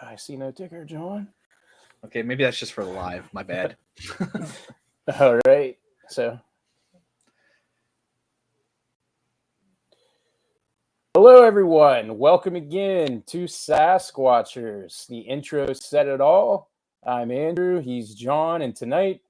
I see no ticker, John. Okay, maybe that's just for the live. My bad. All right. So, hello, everyone. Welcome again to Sasquatchers. The intro said it all. I'm Andrew. He's John. And tonight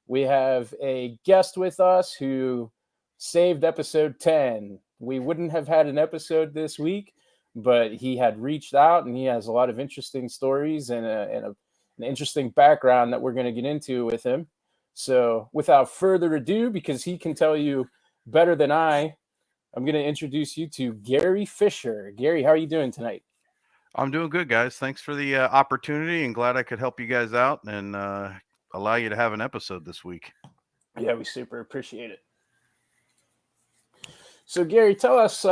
we have a guest with us who saved episode 10. We wouldn't have had an episode this week, but he had reached out and he has a lot of interesting stories and an interesting background that we're going to get into with him. So, without further ado, because he can tell you better than I'm going to introduce you to Gary Fisher. Gary, how are you doing tonight? I'm doing good, guys. Thanks for the opportunity, and glad I could help you guys out and allow you to have an episode this week. Yeah, we super appreciate it. So, Gary, tell us.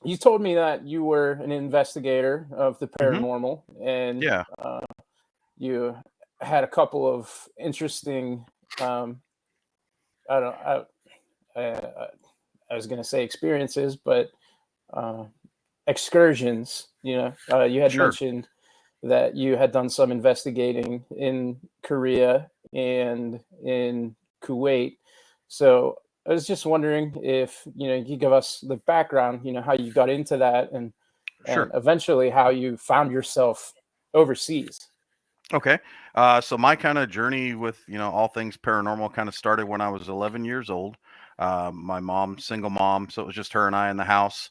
You told me that you were an investigator of the paranormal, and Yeah. You had a couple of interesting. I don't. I was going to say experiences, but excursions. You had Sure. mentioned that you had done some investigating in Korea and in Kuwait. So I was just wondering if you could give us the background. How you got into that, and Sure. eventually how you found yourself overseas. Okay. So my kind of journey with, all things paranormal kind of started when I was 11 years old. My mom, single mom, so it was just her and I in the house.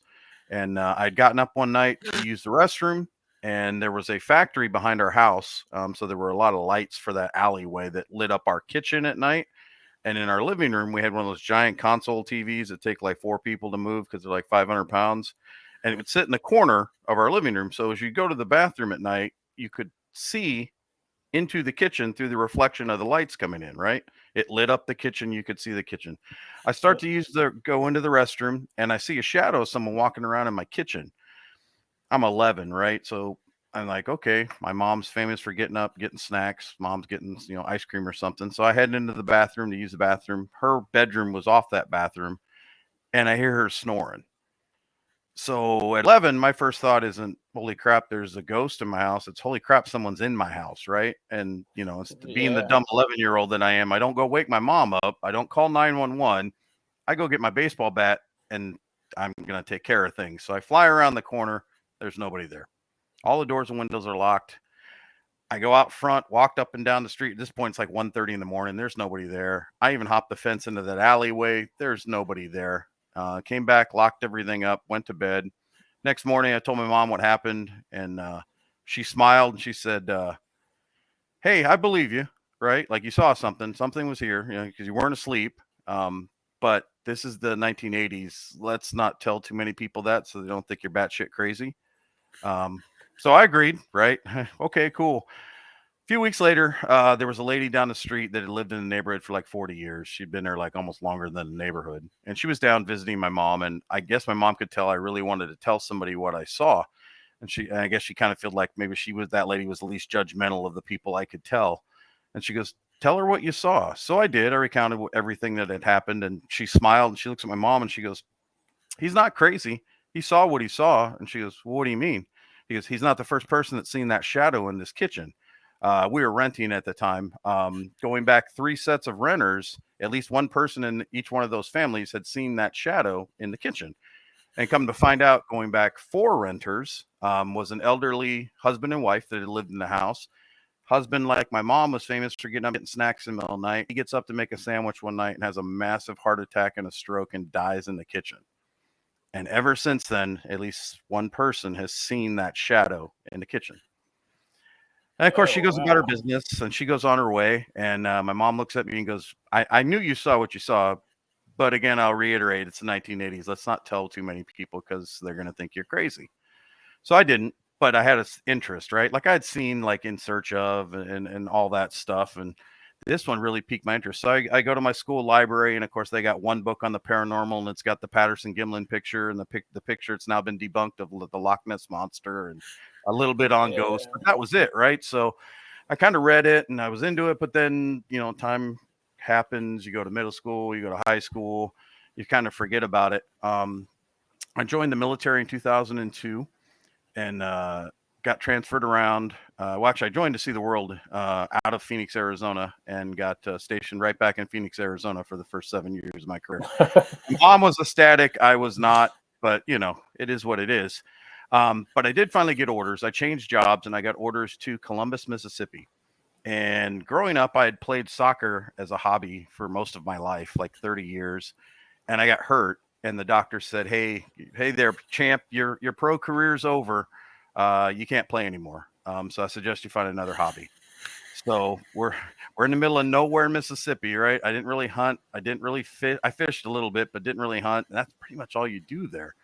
And I'd gotten up one night to use the restroom, and there was a factory behind our house. So there were a lot of lights for that alleyway that lit up our kitchen at night. And in our living room, we had one of those giant console TVs that take like 4 people to move because they're like 500 pounds. And it would sit in the corner of our living room. So as you go to the bathroom at night, you could see into the kitchen through the reflection of the lights coming in, right? It lit up the kitchen. You could see the kitchen. I start to go into the restroom, and I see a shadow of someone walking around in my kitchen. I'm 11, right? So I'm like, okay, my mom's famous for getting up, getting snacks. Mom's getting, ice cream or something. So I head into the bathroom to use the bathroom. Her bedroom was off that bathroom, and I hear her snoring. So at 11, my first thought isn't, holy crap, there's a ghost in my house. It's, holy crap, someone's in my house, right? And, being the dumb 11-year-old that I am, I don't go wake my mom up. I don't call 911. I go get my baseball bat, and I'm going to take care of things. So I fly around the corner. There's nobody there. All the doors and windows are locked. I go out front, walked up and down the street. At this point, it's like 1:30 in the morning. There's nobody there. I even hopped the fence into that alleyway. There's nobody there. Came back, locked everything up, went to bed. Next morning, I told my mom what happened, and she smiled and she said, hey, I believe you, right? Like you saw something. Something was here, because you weren't asleep. But this is the 1980s. Let's not tell too many people that so they don't think you're batshit crazy. So I agreed, right? Okay, cool. A few weeks later, there was a lady down the street that had lived in the neighborhood for like 40 years. She'd been there like almost longer than the neighborhood. And she was down visiting my mom. And I guess my mom could tell I really wanted to tell somebody what I saw. And I guess she kind of felt like maybe that lady was the least judgmental of the people I could tell. And she goes, tell her what you saw. So I did. I recounted everything that had happened. And she smiled and she looks at my mom and she goes, he's not crazy. He saw what he saw. And she goes, well, what do you mean? He goes, he's not the first person that's seen that shadow in this kitchen. We were renting at the time. Going back 3 sets of renters, at least one person in each one of those families had seen that shadow in the kitchen. And come to find out, going back 4 renters, was an elderly husband and wife that had lived in the house. Husband, like my mom, was famous for getting up, getting snacks in the middle of the night. He gets up to make a sandwich one night and has a massive heart attack and a stroke and dies in the kitchen. And ever since then, at least one person has seen that shadow in the kitchen. And of course, she goes about her business and she goes on her way. And my mom looks at me and goes, I knew you saw what you saw. But again, I'll reiterate, it's the 1980s. Let's not tell too many people because they're going to think you're crazy. So I didn't, but I had an interest, right? Like I'd seen like In Search Of and all that stuff. And this one really piqued my interest. So I go to my school library, and of course they got one book on the paranormal, and it's got the Patterson-Gimlin picture, and the picture, it's now been debunked, of the Loch Ness Monster and a little bit on ghosts, but that was it, right? So I kind of read it and I was into it, but then, time happens. You go to middle school, you go to high school, you kind of forget about it. I joined the military in 2002, and got transferred around. Well, actually, I joined to see the world out of Phoenix, Arizona, and got stationed right back in Phoenix, Arizona for the first 7 years of my career. Mom was ecstatic. I was not, but you know, it is what it is. But I did finally get orders. I changed jobs and I got orders to Columbus, Mississippi. And growing up, I had played soccer as a hobby for most of my life, like 30 years. And I got hurt. And the doctor said, hey there, champ, your pro career's over. You can't play anymore. So I suggest you find another hobby. So we're in the middle of nowhere, Mississippi, right? I didn't really hunt. I didn't really fish. I fished a little bit, but didn't really hunt. And that's pretty much all you do there.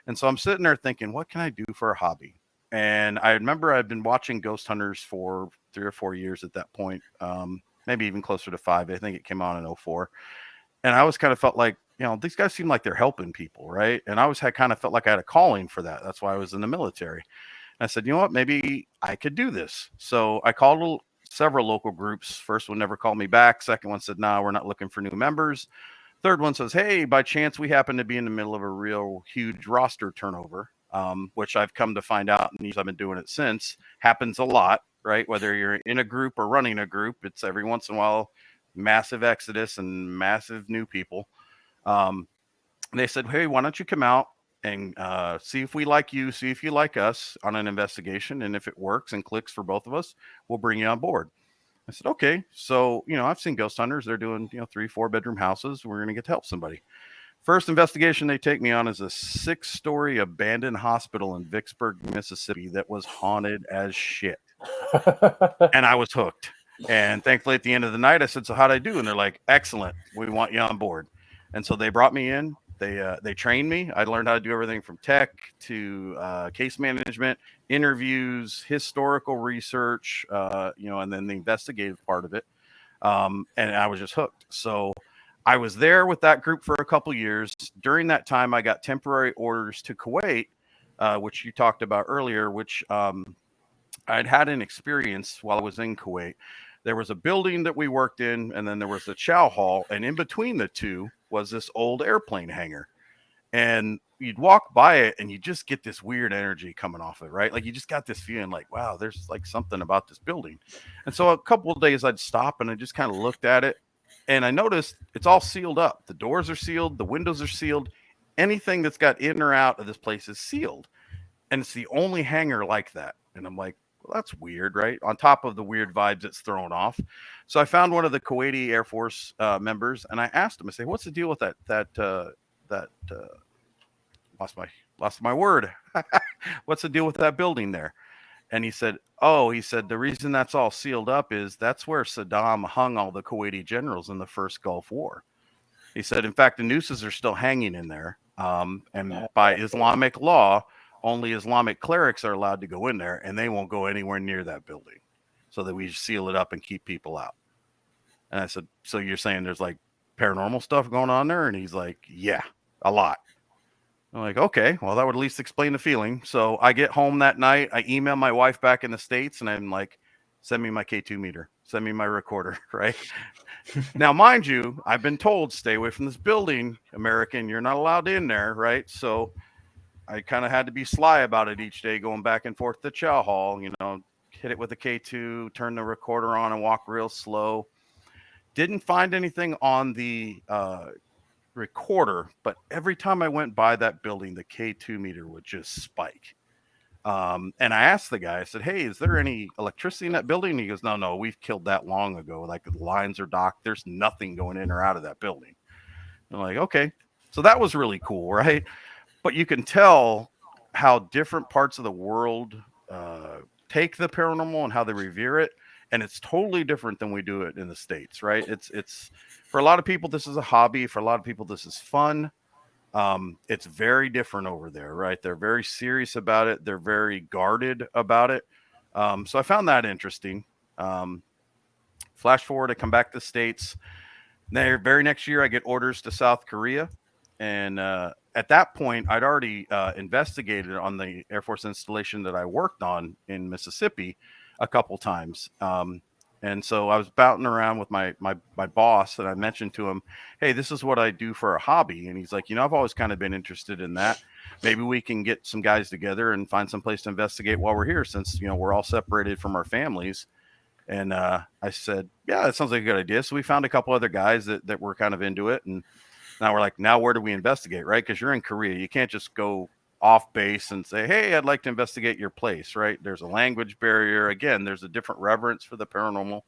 And so I'm sitting there thinking, what can I do for a hobby? And I remember I'd been watching Ghost Hunters for 3 or 4 years at that point, maybe even closer to 5. I think it came on in 04. And I always kind of felt like, you know, these guys seem like they're helping people, right? And I always had kind of felt like I had a calling for that. That's why I was in the military. And I said, you know what, maybe I could do this. So I called several local groups. First one never called me back. Second one said, no, we're not looking for new members. Third one says, hey, by chance, we happen to be in the middle of a real huge roster turnover, which I've come to find out, and I've been doing it since, happens a lot, right? Whether you're in a group or running a group, it's every once in a while, massive exodus and massive new people. They said, hey, why don't you come out and see if we like you, see if you like us on an investigation. And if it works and clicks for both of us, we'll bring you on board. I said, okay. So, you know, I've seen ghost hunters. They're doing, 3-4 bedroom houses. We're going to get to help somebody. First investigation they take me on is a 6-story abandoned hospital in Vicksburg, Mississippi that was haunted as shit. And I was hooked. And thankfully at the end of the night, I said, so how'd I do? And they're like, excellent. We want you on board. And so they brought me in. They trained me. I learned how to do everything from tech to case management, interviews, historical research, and then the investigative part of it. And I was just hooked. So I was there with that group for a couple years. During that time, I got temporary orders to Kuwait, which you talked about earlier, which I'd had an experience while I was in Kuwait. There was a building that we worked in, and then there was the chow hall, and in between the two was this old airplane hangar. And you'd walk by it and you just get this weird energy coming off it, right? Like you just got this feeling like, wow, there's like something about this building. And so a couple of days I'd stop and I just kind of looked at it and I noticed it's all sealed up. The doors are sealed, the windows are sealed. Anything that's got in or out of this place is sealed. And it's the only hangar like that. And I'm like, well, that's weird, right? On top of the weird vibes it's thrown off. So I found one of the Kuwaiti Air Force members, and I asked him, I say, what's the deal with that lost my word. What's the deal with that building there? And he said, the reason that's all sealed up is that's where Saddam hung all the Kuwaiti generals in the first Gulf War. He said, in fact, the nooses are still hanging in there. And by Islamic law, only Islamic clerics are allowed to go in there, and they won't go anywhere near that building. So that we seal it up and keep people out. And I said, so you're saying there's like paranormal stuff going on there? And he's like, yeah, a lot. I'm like, okay, well, that would at least explain the feeling. So I get home that night. I email my wife back in the States, and I'm like, send me my K2 meter. Send me my recorder, right? Now, mind you, I've been told, stay away from this building, American. You're not allowed in there, right? So I kind of had to be sly about it each day, going back and forth to chow hall, hit it with the K2, turn the recorder on and walk real slow. Didn't find anything on the recorder, but every time I went by that building, the K2 meter would just spike. And I asked the guy, I said, hey, is there any electricity in that building? And he goes, no, we've killed that long ago. Like the lines are docked. There's nothing going in or out of that building. I'm like, okay. So that was really cool, right? But you can tell how different parts of the world take the paranormal and how they revere it. And it's totally different than we do it in the States, right? It's for a lot of people, this is a hobby. For a lot of people, this is fun. It's very different over there, right? They're very serious about it. They're very guarded about it. So I found that interesting. Flash forward, I come back to the States. The very next year, I get orders to South Korea. And at that point, I'd already investigated on the Air Force installation that I worked on in Mississippi a couple times. And so I was bouncing around with my boss, and I mentioned to him, hey, this is what I do for a hobby. And he's like, I've always kind of been interested in that. maybe we can get some guys together and find some place to investigate while we're here, since we're all separated from our families. And I said, yeah, that sounds like a good idea. So we found a couple other guys that were kind of into it, and now we're like, now where do we investigate, right? Because you're in Korea, you can't just go off base and say, hey, I'd like to investigate your place, right? There's a language barrier. Again, there's a different reverence for the paranormal.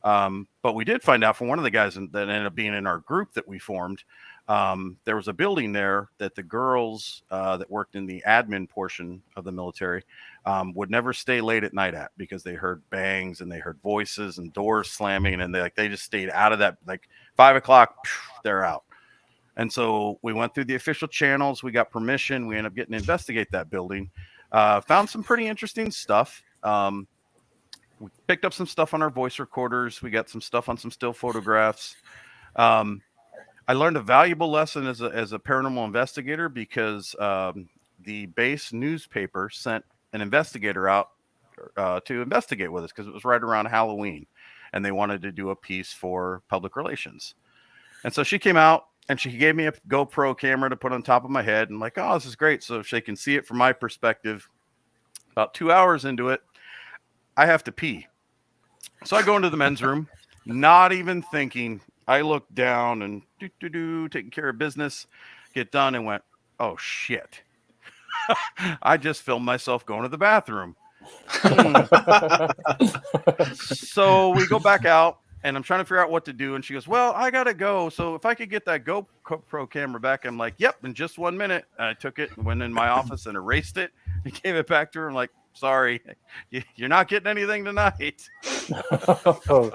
But we did find out from one of the guys that ended up being in our group that we formed. There was a building there that the girls that worked in the admin portion of the military would never stay late at night at, because they heard bangs and they heard voices and doors slamming, and they just stayed out of that. Like 5 o'clock, they're out. And so we went through the official channels. We got permission. We ended up getting to investigate that building. Found some pretty interesting stuff. We picked up some stuff on our voice recorders. We got some stuff on some still photographs. I learned a valuable lesson as a paranormal investigator, because the base newspaper sent an investigator out to investigate with us, because it was right around Halloween, and they wanted to do a piece for public relations. And so she came out and she gave me a GoPro camera to put on top of my head, and like, oh, this is great. So she can see it from my perspective. About 2 hours into it, I have to pee. So I go into the men's room, not even thinking. I look down and taking care of business, get done, and went, oh shit. I just filmed myself going to the bathroom. So we go back out, and I'm trying to figure out what to do. And she goes, well, I got to go. So if I could get that GoPro camera back. I'm like, yep, in just 1 minute. And I took it and went in my office and erased it and gave it back to her. I'm like, sorry, you're not getting anything tonight. Oh,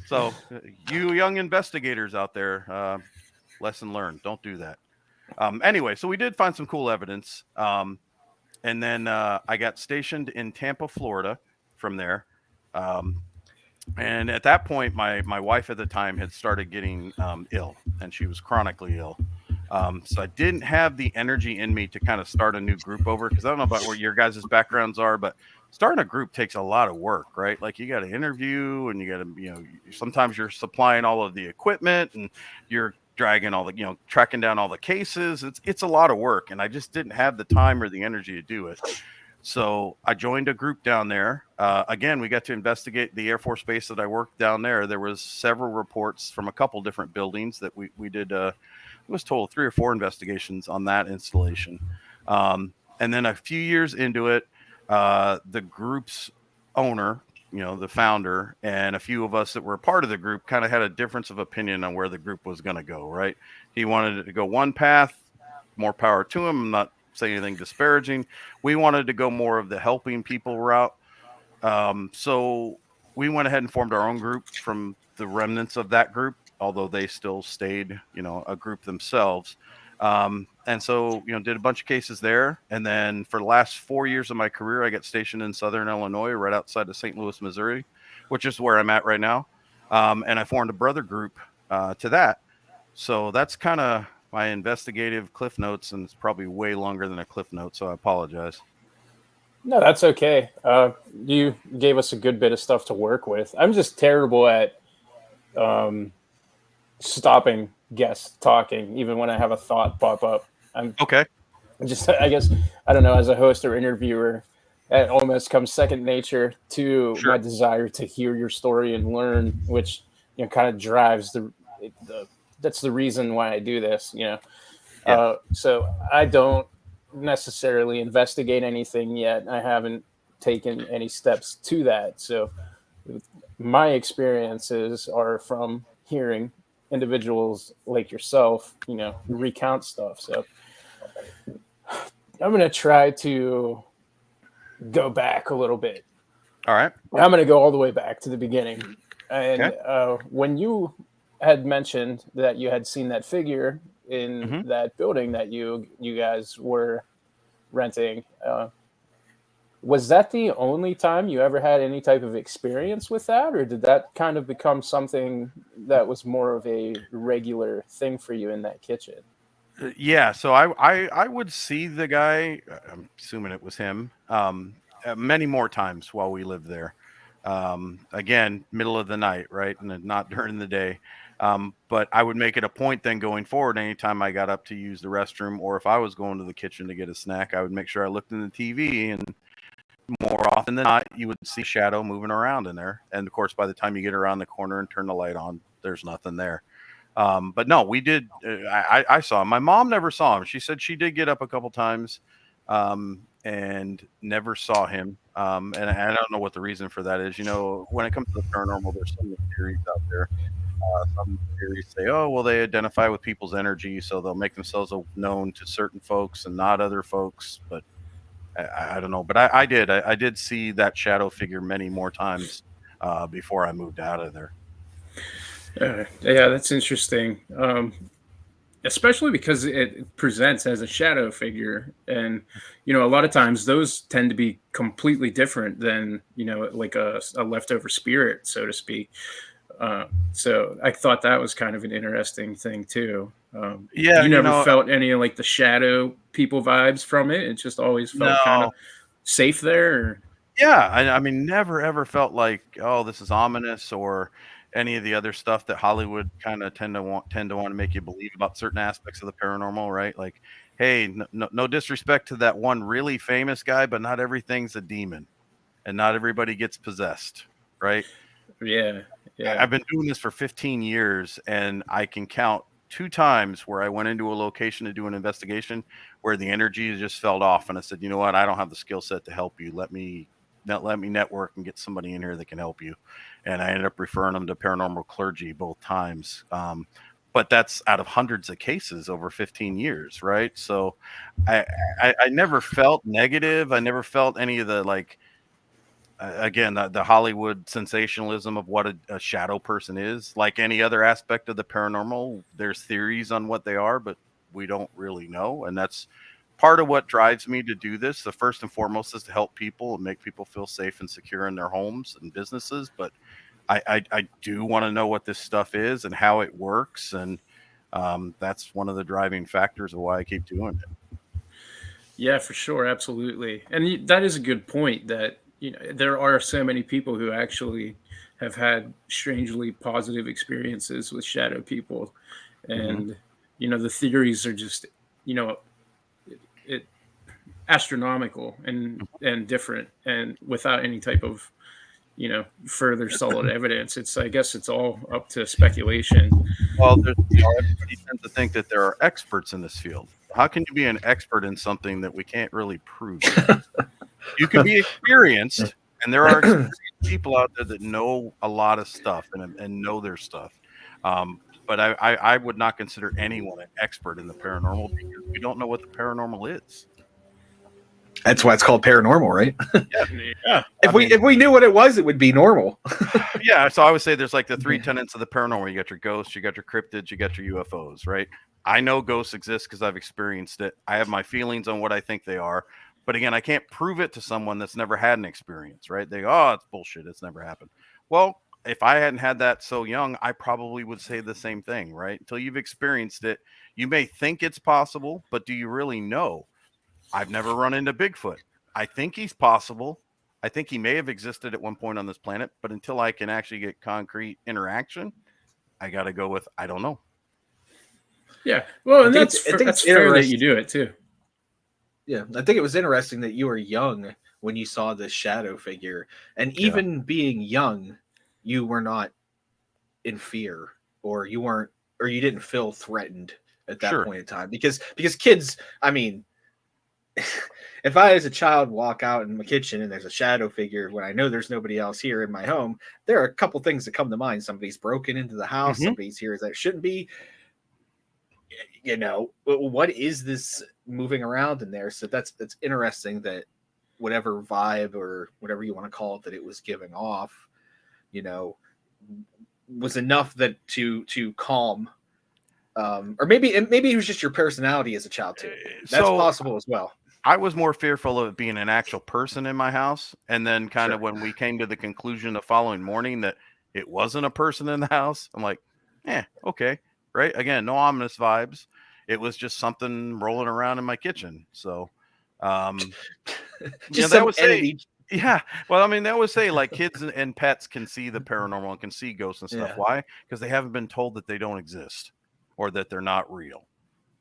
So you young investigators out there, lesson learned, don't do that. Anyway, so we did find some cool evidence. And then I got stationed in Tampa, Florida from there. And at that point, my wife at the time had started getting ill, and she was chronically ill. So I didn't have the energy in me to kind of start a new group over, because I don't know about where your guys' backgrounds are, but starting a group takes a lot of work, right? Like you got to interview, and you got to, sometimes you're supplying all of the equipment, and you're dragging all the, tracking down all the cases. It's a lot of work, and I just didn't have the time or the energy to do it. So I joined a group down there. Again, we got to investigate the Air Force Base that I worked down there. There was several reports from a couple different buildings that we did. It was total 3 or 4 investigations on that installation. And then a few years into it, the group's owner, the founder, and a few of us that were a part of the group kind of had a difference of opinion on where the group was going to go, right? He wanted it to go one path, more power to him. I'm not saying anything disparaging. We wanted to go more of the helping people route. So we went ahead and formed our own group from the remnants of that group, although they still stayed, a group themselves. And so, did a bunch of cases there. And then for the last 4 years of my career, I got stationed in Southern Illinois, right outside of St. Louis, Missouri, which is where I'm at right now. And I formed a brother group to that. So that's kind of my investigative Cliff Notes, and it's probably way longer than a Cliff Note, so I apologize. no, that's okay. You gave us a good bit of stuff to work with. I'm just terrible at stopping guests talking, even when I have a thought pop up. I'm Okay. just, I guess, I don't know, as a host or interviewer, it almost comes second nature to Sure. my desire to hear your story and learn, which kind of drives the that's the reason why I do this. Yeah. So I don't necessarily investigate anything yet. I haven't taken any steps to that. So my experiences are from hearing individuals like yourself, recount stuff. So I'm going to try to go back a little bit. All right. I'm going to go all the way back to the beginning. And Okay. When you had mentioned that you had seen that figure in that building that you guys were renting, was that the only time you ever had any type of experience with that, or did that kind of become something that was more of a regular thing for you in that kitchen? Yeah. So I would see the guy, I'm assuming it was him, many more times while we lived there. Again, middle of the night, right? And not during the day. But I would make it a point then going forward, anytime I got up to use the restroom, or if I was going to the kitchen to get a snack, I would make sure I looked in the TV, and more often than not, you would see shadow moving around in there. And of course, by the time you get around the corner and turn the light on, there's nothing there. But no, we did. I saw him. My mom never saw him. She said she did get up a couple times, and never saw him. And I don't know what the reason for that is. You know, when it comes to the paranormal, there's so many theories out there. Some theories say, oh, well, they identify with people's energy, so they'll make themselves known to certain folks and not other folks. But I don't know. But I did see that shadow figure many more times before I moved out of there. Yeah, that's interesting. Especially because it presents as a shadow figure, and a lot of times those tend to be completely different than like a leftover spirit, so to speak. So I thought that was kind of an interesting thing too. Yeah, You never felt any of like the shadow people vibes from it? It just always felt kind of no. safe there. Or... Yeah, I mean, never ever felt like, oh, this is ominous, or any of the other stuff that Hollywood kind of tend to want to make you believe about certain aspects of the paranormal, right? Like, hey, no disrespect to that one really famous guy, but not everything's a demon, and not everybody gets possessed, right? Yeah, yeah. I've been doing this for 15 years, and I can count 2 times where I went into a location to do an investigation where the energy just fell off, and I said, you know what, I don't have the skill set to help you. Let me network and get somebody in here that can help you. And I ended up referring them to paranormal clergy both times. But that's out of hundreds of cases over 15 years, right? So I never felt negative. I never felt any of the like again the Hollywood sensationalism of what a shadow person is. Like any other aspect of the paranormal, there's theories on what they are, but we don't really know, and that's part of what drives me to do this. The first and foremost is to help people and make people feel safe and secure in their homes and businesses, but I do want to know what this stuff is and how it works, and that's one of the driving factors of why I keep doing it. Yeah, for sure, absolutely, and that is a good point. That there are so many people who actually have had strangely positive experiences with shadow people, Hmm. and the theories are just you know it astronomical and different, and without any type of further solid evidence. I guess it's all up to speculation. Well, everybody tends to think that there are experts in this field. How can you be an expert in something that we can't really prove yet? You can be experienced, and there are experienced people out there that know a lot of stuff and know their stuff. But I would not consider anyone an expert in the paranormal because we don't know what the paranormal is. That's why it's called paranormal, right? Yeah. If we knew what it was, it would be normal. Yeah, so I would say there's like the 3 tenets of the paranormal. You got your ghosts, you got your cryptids, you got your UFOs, right? I know ghosts exist because I've experienced it. I have my feelings on what I think they are. But again, I can't prove it to someone that's never had an experience, right? They go, oh, it's bullshit. It's never happened. Well, if I hadn't had that so young, I probably would say the same thing, right? Until you've experienced it, you may think it's possible, but do you really know? I've never run into Bigfoot. I think he's possible. I think he may have existed at one point on this planet, but until I can actually get concrete interaction, I got to go with I don't know. Yeah. Well, and I that's think it's fair that you do it too. Yeah, I think it was interesting that you were young when you saw this shadow figure, and even being young, you were not in fear, or you didn't feel threatened at that Sure. point in time, because kids, I mean, if I as a child walk out in my kitchen and there's a shadow figure when I know there's nobody else here in my home, there are a couple things that come to mind. Somebody's broken into the house, Mhm. somebody's here that shouldn't be. What is this moving around in there? So that's interesting that whatever vibe or whatever you want to call it that it was giving off, you know, was enough that to calm, or maybe it was just your personality as a child too. That's So possible as well. I was more fearful of it being an actual person in my house. And then kind of Sure. when we came to the conclusion the following morning that it wasn't a person in the house, I'm like, okay. Right. Again, no ominous vibes. It was just something rolling around in my kitchen. So, Just they some would say, entity Yeah. Well, I mean, they always say like kids and pets can see the paranormal and can see ghosts and stuff. Yeah. Why? Because they haven't been told that they don't exist or that they're not real.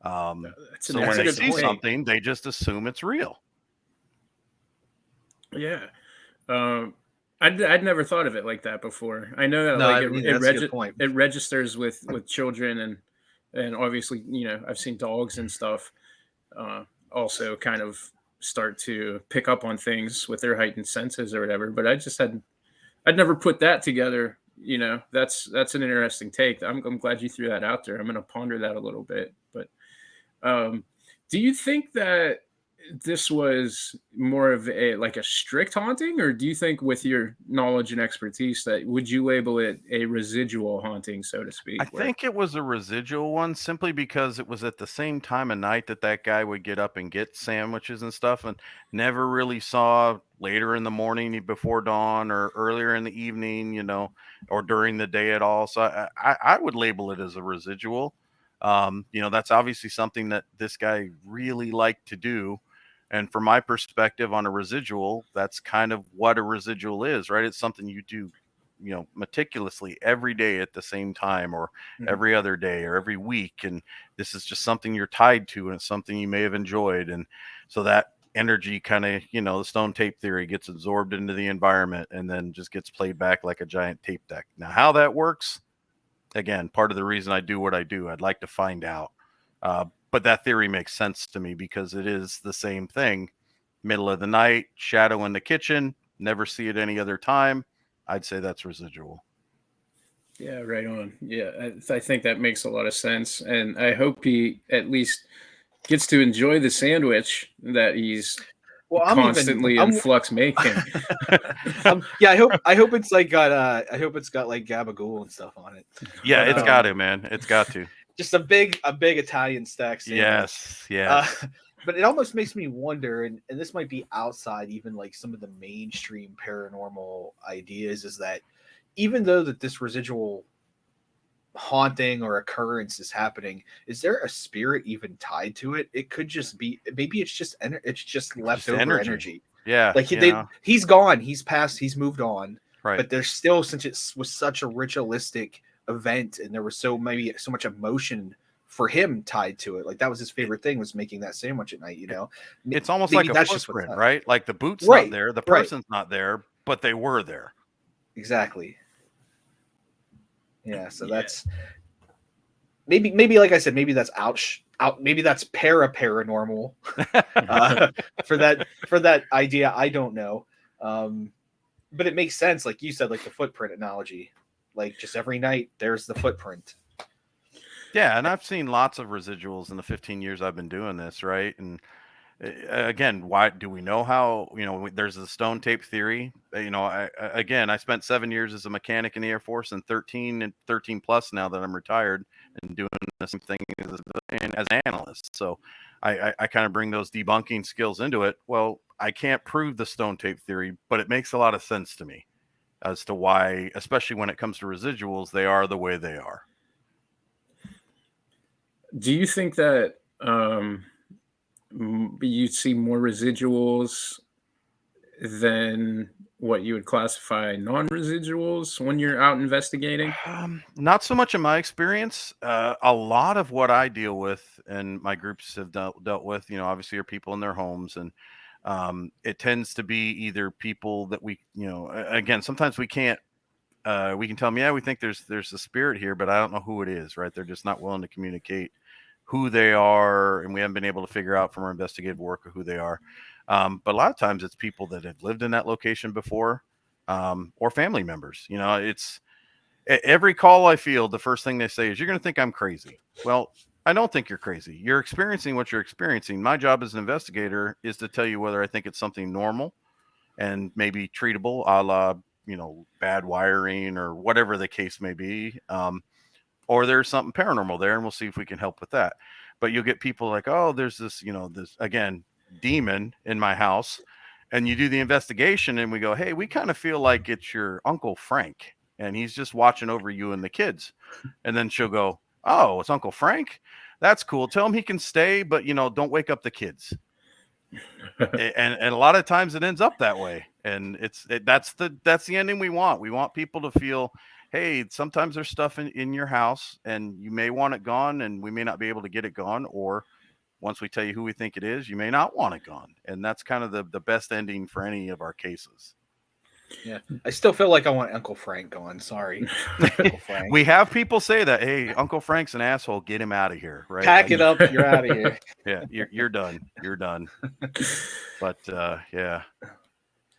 So when That's a they good see point. something, they just assume it's real. Yeah. Um, I'd never thought of it like that before. I know that No, like I mean, that's a good point. it registers with children and obviously I've seen dogs and stuff also kind of start to pick up on things with their heightened senses or whatever. But I'd never put that together. That's an interesting take. I'm glad you threw that out there. I'm going to ponder that a little bit. But um, do you think that this was more of a like a strict haunting, or do you think with your knowledge and expertise that would you label it a residual haunting, so to I speak? Where think it was a residual one simply because it was at the same time of night that that guy would get up and get sandwiches and stuff and never really saw later in the morning before dawn or earlier in the evening, or during the day at all. So I would label it as a residual. That's obviously something that this guy really liked to do. And from my perspective on a residual, that's kind of what a residual is, right? It's something you do meticulously every day at the same time or every other day or every week, and this is just something you're tied to and it's something you may have enjoyed, and so that energy kind of the stone tape theory gets absorbed into the environment and then just gets played back like a giant tape deck. Now how that works, again, part of the reason I do what I do, I'd like to find out. But that theory makes sense to me because it is the same thing. Middle of the night, shadow in the kitchen, never see it any other time. I'd say that's residual. Yeah, right on. Yeah, I think that makes a lot of sense, and I hope he at least gets to enjoy the sandwich that he's Well, constantly in flux making. yeah, I hope it's like got I hope it's got like gabagool and stuff on it. Yeah, But, it's got to, man. It's got to. Just a big Italian stack sandwich. Yes, yes. But it almost makes me wonder, and this might be outside even like some of the mainstream paranormal ideas, is that even though that this residual haunting or occurrence is happening, is there a spirit even tied to it? It could just be, maybe it's just leftover energy. Yeah, like he's gone, he's passed, he's moved on, right. But there's still, since it was such a ritualistic event and there was so much emotion for him tied to it, like that was his favorite thing, was making that sandwich at night. It's almost maybe like a that's footprint, right? Like the boot's right, not there, the person's not there, but they were there. Exactly. Yeah, so that's maybe like I said, maybe that's maybe that's paranormal for that idea. I don't know, but it makes sense, like you said, like the footprint analogy. Like just every night, there's the footprint. Yeah, and I've seen lots of residuals in the 15 years I've been doing this, right? And again, why do we know how? There's the stone tape theory. I spent 7 years as a mechanic in the Air Force and 13 plus now that I'm retired and doing the same thing as an analyst. So I kind of bring those debunking skills into it. Well, I can't prove the stone tape theory, but it makes a lot of sense to me as to why, especially when it comes to residuals, they are the way they are. Do you think that you see more residuals than what you would classify non-residuals when you're out investigating? Not so much in my experience. A lot of what I deal with and my groups have dealt with, obviously are people in their homes, and it tends to be either people that we, again, sometimes we can't. We can tell them, yeah, we think there's a spirit here, but I don't know who it is, right? They're just not willing to communicate who they are, and we haven't been able to figure out from our investigative work who they are. But a lot of times it's people that have lived in that location before, or family members. It's every call I field, the first thing they say is, "You're going to think I'm crazy." Well, I don't think you're crazy. You're experiencing what you're experiencing. My job as an investigator is to tell you whether I think it's something normal and maybe treatable, a la bad wiring or whatever the case may be. Or there's something paranormal there, and we'll see if we can help with that. But you'll get people like, oh, there's this, this, again, demon in my house. And you do the investigation and we go, hey, we kind of feel like it's your Uncle Frank and he's just watching over you and the kids. And then she'll go, oh, it's Uncle Frank? That's cool. Tell him he can stay, but don't wake up the kids. and a lot of times it ends up that way. And that's the ending we want. We want people to feel, hey, sometimes there's stuff in your house and you may want it gone and we may not be able to get it gone, or once we tell you who we think it is, you may not want it gone. And that's kind of the best ending for any of our cases. Yeah, I still feel like I want Uncle Frank gone. Sorry, Uncle Frank. We have people say that, hey, Uncle Frank's an asshole. Get him out of here, right? Pack it up. You're out of here. Yeah, you're done. You're done. But yeah.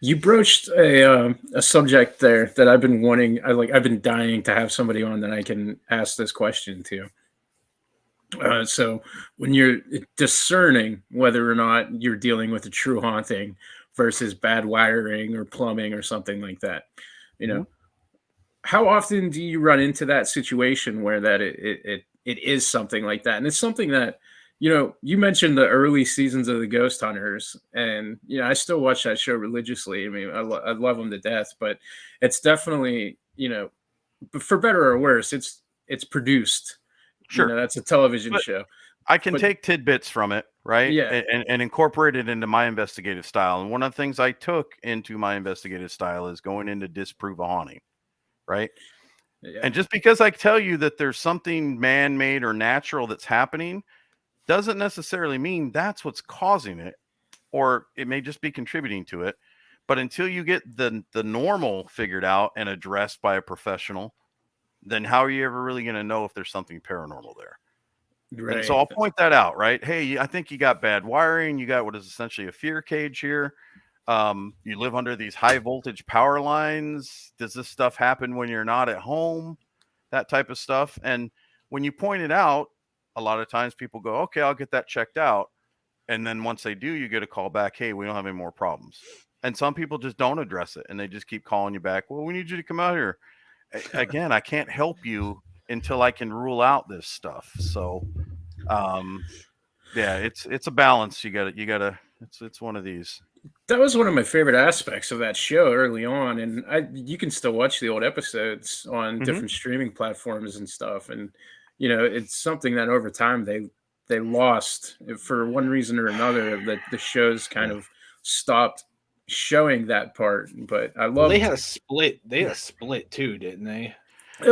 You broached a subject there that I've been wanting. I've been dying to have somebody on that I can ask this question to. So when you're discerning whether or not you're dealing with a true haunting versus bad wiring or plumbing or something like that, how often do you run into that situation where that it is something like that? And it's something that, you mentioned the early seasons of the Ghost Hunters, and I still watch that show religiously. I mean, I love them to death, but it's definitely, for better or worse, it's produced. Sure. That's a television show. I can take tidbits from it, right? Yeah. And incorporate it into my investigative style. And one of the things I took into my investigative style is going in to disprove a haunting, right? Yeah. And just because I tell you that there's something man-made or natural that's happening doesn't necessarily mean that's what's causing it, or it may just be contributing to it. But until you get the normal figured out and addressed by a professional, then how are you ever really going to know if there's something paranormal there? Right. And so I'll point that out, right? Hey, I think you got bad wiring. You got what is essentially a fear cage here. You live under these high voltage power lines. Does this stuff happen when you're not at home? That type of stuff. And when you point it out, a lot of times people go, okay, I'll get that checked out. And then once they do, you get a call back. Hey, we don't have any more problems. And some people just don't address it. And they just keep calling you back. Well, we need you to come out here. Again, I can't help you until I can rule out this stuff. So, yeah, it's a balance. You gotta, it's one of these. That was one of my favorite aspects of that show early on. And you can still watch the old episodes on different streaming platforms and stuff. And, it's something that over time they lost for one reason or another, that the shows kind of stopped showing that part. But I love. Well, they had a split. They had a split too, didn't they?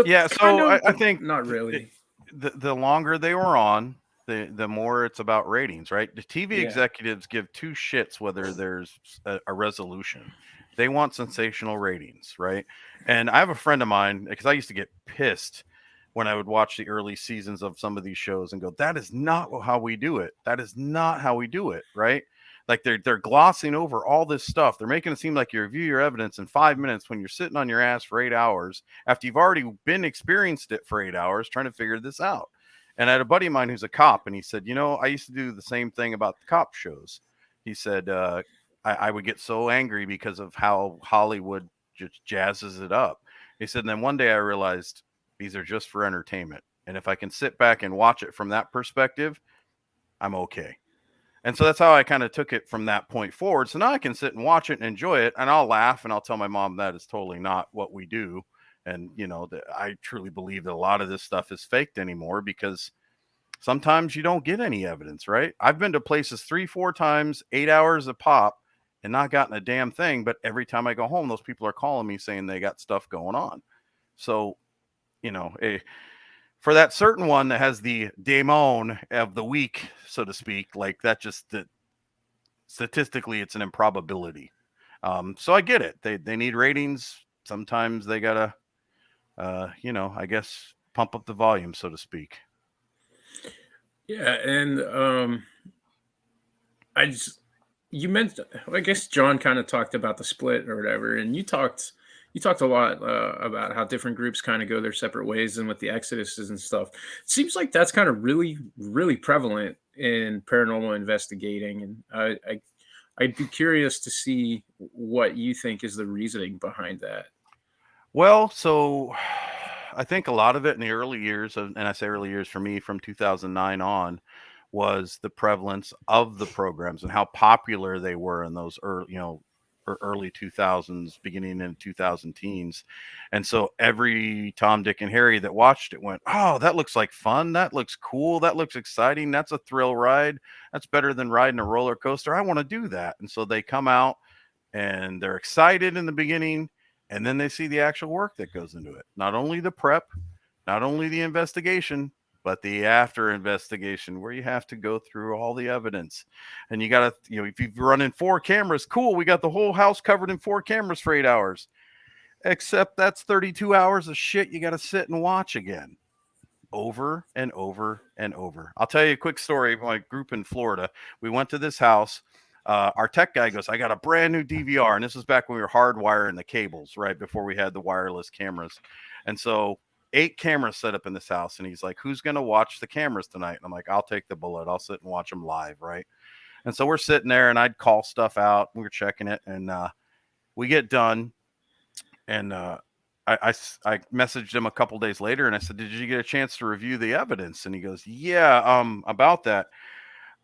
Yeah. So I think not really. The longer they were on, the more it's about ratings, right? The TV executives give two shits whether there's a resolution. They want sensational ratings, right? And I have a friend of mine, because I used to get pissed when I would watch the early seasons of some of these shows and go, that is not how we do it. That is not how we do it, right? Like they're glossing over all this stuff. They're making it seem like you review your evidence in 5 minutes when you're sitting on your ass for 8 hours after you've already been experienced it for 8 hours trying to figure this out. And I had a buddy of mine who's a cop, and he said, I used to do the same thing about the cop shows. He said, I would get so angry because of how Hollywood just jazzes it up. He said, and then one day I realized these are just for entertainment. And if I can sit back and watch it from that perspective, I'm okay. And so that's how I kind of took it from that point forward. So now I can sit and watch it and enjoy it, and I'll laugh and I'll tell my mom that is totally not what we do. And, I truly believe that a lot of this stuff is faked anymore, because sometimes you don't get any evidence, right? I've been to places 3-4 times, 8 hours a pop, and not gotten a damn thing. But every time I go home, those people are calling me saying they got stuff going on. So, for that certain one that has the daemon of the week, so to speak, like that, statistically, it's an improbability. So I get it. They need ratings. Sometimes they gotta, I guess, pump up the volume, so to speak. Yeah, and you mentioned, I guess John kind of talked about the split or whatever, and you talked a lot about how different groups kind of go their separate ways, and with the exoduses and stuff. It seems like that's kind of really, really prevalent in paranormal investigating, and I'd be curious to see what you think is the reasoning behind that. Well, so I think a lot of it in the early years, and I say early years for me from 2009 on, was the prevalence of the programs and how popular they were in those early 2000s, beginning in 2000 teens. And so every Tom, Dick, and Harry that watched it went, oh, that looks like fun. That looks cool. That looks exciting. That's a thrill ride. That's better than riding a roller coaster. I want to do that. And so they come out, and they're excited in the beginning, and then they see the actual work that goes into it. Not only the prep, not only the investigation, but the after investigation, where you have to go through all the evidence. And you got to, if you're running 4 cameras, cool, we got the whole house covered in 4 cameras for 8 hours. Except that's 32 hours of shit you got to sit and watch again, over and over and over. I'll tell you a quick story of my group in Florida. We went to this house. Our tech guy goes, I got a brand new DVR. And this was back when we were hardwiring the cables, right before we had the wireless cameras. And so 8 cameras set up in this house. And he's like, who's going to watch the cameras tonight? And I'm like, I'll take the bullet. I'll sit and watch them live, right? And so we're sitting there, and I'd call stuff out. We were checking it, and we get done. And I messaged him a couple days later, and I said, did you get a chance to review the evidence? And he goes, yeah, about that.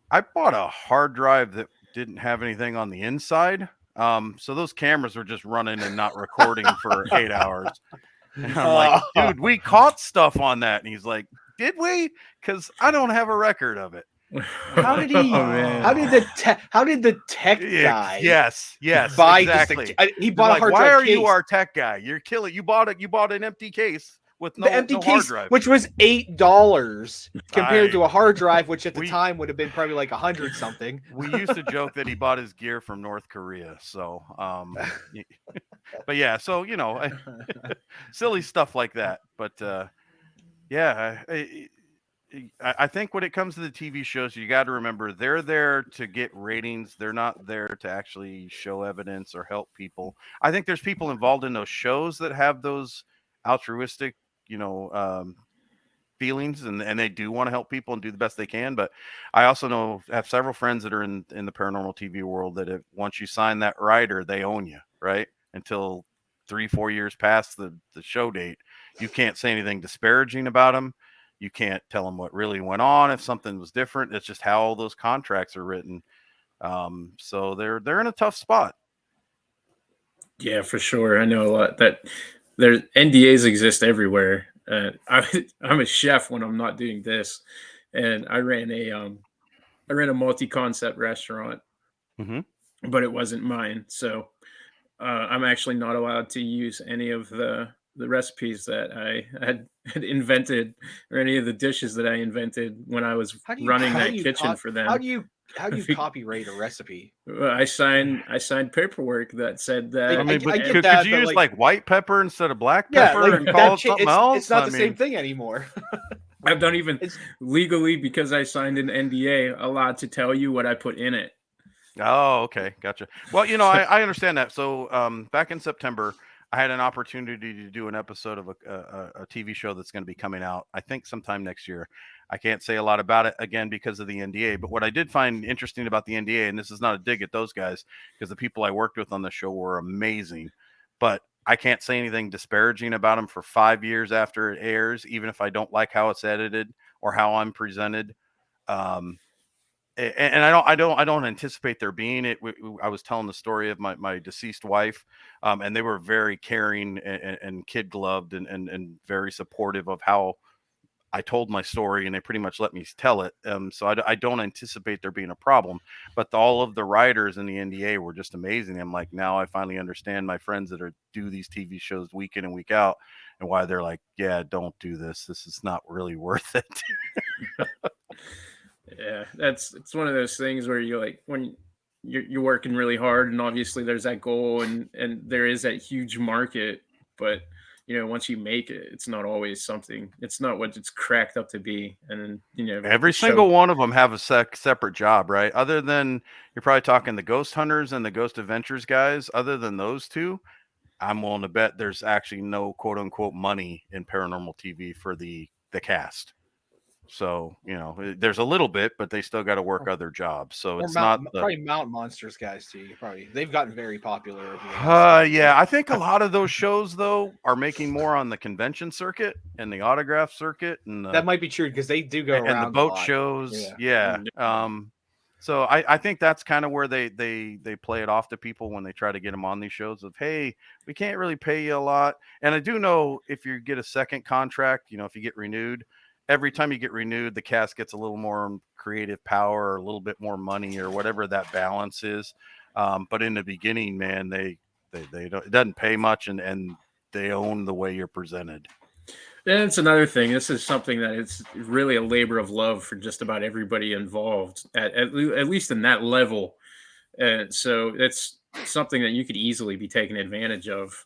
I bought a hard drive that didn't have anything on the inside. So those cameras were just running and not recording for 8 hours. And I'm like, dude, we caught stuff on that. And he's like, did we? Because I don't have a record of it. How did he? How did the tech guy? Yes, buy exactly. He bought a hard drive. Why are case. You our tech guy? You're killing. You bought an empty case with no empty no case, hard drive, which was $8 compared to a hard drive, which at the time would have been probably like 100 something. We used to joke that he bought his gear from North Korea. So, but yeah, so silly stuff like that. But yeah. I think when it comes to the TV shows, you got to remember they're there to get ratings. They're not there to actually show evidence or help people. I think there's people involved in those shows that have those altruistic, feelings, and they do want to help people and do the best they can. But I also have several friends that are in the paranormal TV world that once you sign that rider, they own you, right? Until 3-4 years past the show date, you can't say anything disparaging about them. You can't tell them what really went on if something was different. It's just how all those contracts are written. So they're in a tough spot. Yeah, for sure. I know a lot that there's NDAs exist everywhere. I'm a chef when I'm not doing this, and I ran a multi-concept restaurant, but it wasn't mine. So I'm actually not allowed to use any of the recipes that I had invented or any of the dishes that I invented when I was running that kitchen for them. How do you copyright a recipe? I signed paperwork that said that. I mean, could you use like white pepper instead of black pepper and call it something else? It's not the same thing anymore. I've not even legally, because I signed an NDA, allowed to tell you what I put in it. Oh, okay. Gotcha. Well, I understand that. So back in September, I had an opportunity to do an episode of a TV show that's going to be coming out, I think, sometime next year. I can't say a lot about it, again, because of the NDA. But what I did find interesting about the NDA, and this is not a dig at those guys, because the people I worked with on the show were amazing, but I can't say anything disparaging about them for 5 years after it airs, even if I don't like how it's edited or how I'm presented. And I don't anticipate there being it. I was telling the story of my deceased wife, and they were very caring and kid gloved and very supportive of how I told my story, and they pretty much let me tell it. So I don't anticipate there being a problem. But all of the writers in the NDA were just amazing. I'm like, now I finally understand my friends that do these TV shows week in and week out, and why they're like, yeah, don't do this. This is not really worth it. Yeah, it's one of those things where you're like, when you're working really hard, and obviously there's that goal and there is that huge market, but once you make it, it's not always something. It's not what it's cracked up to be. And every single one of them have a separate job, right? Other than, you're probably talking the Ghost Hunters and the Ghost Adventures guys. Other than those two, I'm willing to bet there's actually no quote unquote money in paranormal TV for the cast. So, there's a little bit, but they still got to work other jobs. So it's probably Mountain Monsters guys too. They've gotten very popular. Yeah, I think a lot of those shows though are making more on the convention circuit and the autograph circuit, and that might be true because they do go around and the boat shows. Yeah. So I think that's kind of where they play it off to people when they try to get them on these shows of, hey, we can't really pay you a lot. And I do know if you get a second contract, if you get renewed, every time you get renewed, the cast gets a little more creative power or a little bit more money or whatever that balance is. But in the beginning, man, they don't, it doesn't pay much, and they own the way you're presented. And it's another thing. This is something that it's really a labor of love for just about everybody involved at least in that level. And so it's something that you could easily be taken advantage of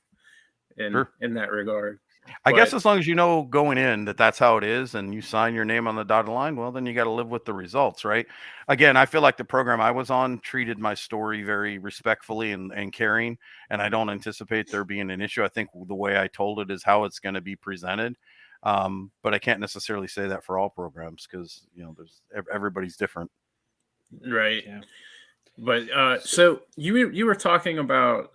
Sure. in that regard. I guess But as long as you know going in that that's how it is and you sign your name on the dotted line, well, then you got to live with the results, right? Again, I feel like the program I was on treated my story very respectfully and caring, and I don't anticipate there being an issue. I think the way I told it is how it's going to be presented. But I can't necessarily say that for all programs because, you know, there's everybody's different. right. Yeah. But so you were talking about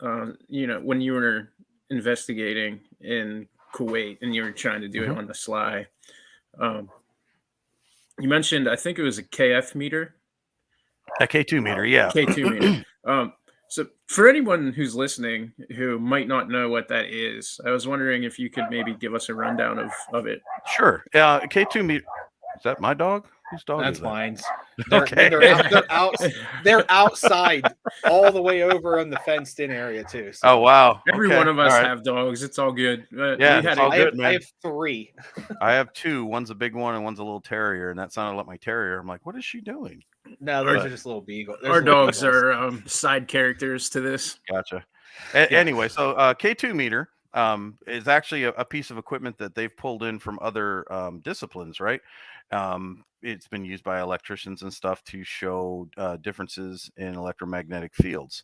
you know, when you were investigating in Kuwait and you were trying to do it Mhm. on the sly. Um, you mentioned, I think it was a KF meter, A K2 meter, yeah. K2 meter. So for anyone who's listening who might not know what that is, I was wondering if you could maybe give us a rundown of it. Sure. K2 meter. Is that my dog? Whose dog That's is that? mine. Okay. They're outside all the way over on the fenced in area too. So Oh wow. Every Okay. one of us All right. have dogs. It's all good. Yeah, We had it's all a, good, I man. have 3. I have 2. One's a big one and one's a little terrier, and that sounded like my terrier. I'm like, what is she doing? No, those But are just little beagles. our dogs are side characters to this. gotcha. Yeah. Anyway, so K2 meter is actually a piece of equipment that they've pulled in from other disciplines, right? It's been used by electricians and stuff to show differences in electromagnetic fields.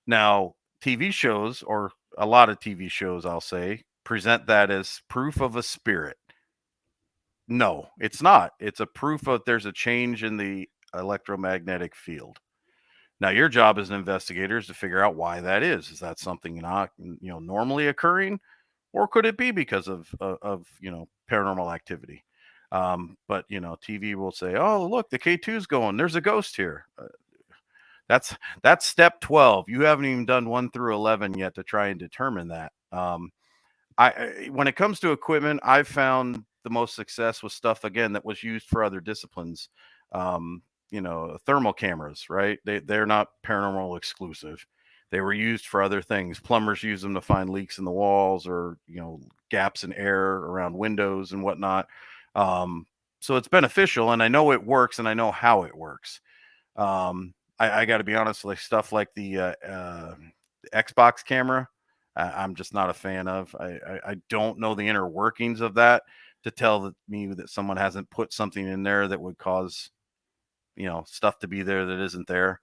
Now, TV shows, or a lot of TV shows, I'll say, present that as proof of a spirit. No, it's not. It's a proof of there's a change in the electromagnetic field. Now, your job as an investigator is to figure out why that is. Is that something not, normally occurring, or could it be because of paranormal activity? But TV will say, "Oh, look, the K2's going. There's a ghost here." That's step 12. You haven't even done 1 through 11 yet to try and determine that. When it comes to equipment, I've found the most success with stuff again that was used for other disciplines. Thermal cameras, right? They're not paranormal exclusive. They were used for other things. Plumbers use them to find leaks in the walls or gaps in air around windows and whatnot. So it's beneficial, and I know it works, and I know how it works. I got to be honest, like stuff like the Xbox camera, I'm just not a fan of. I don't know the inner workings of that to tell me that someone hasn't put something in there that would cause stuff to be there that isn't there.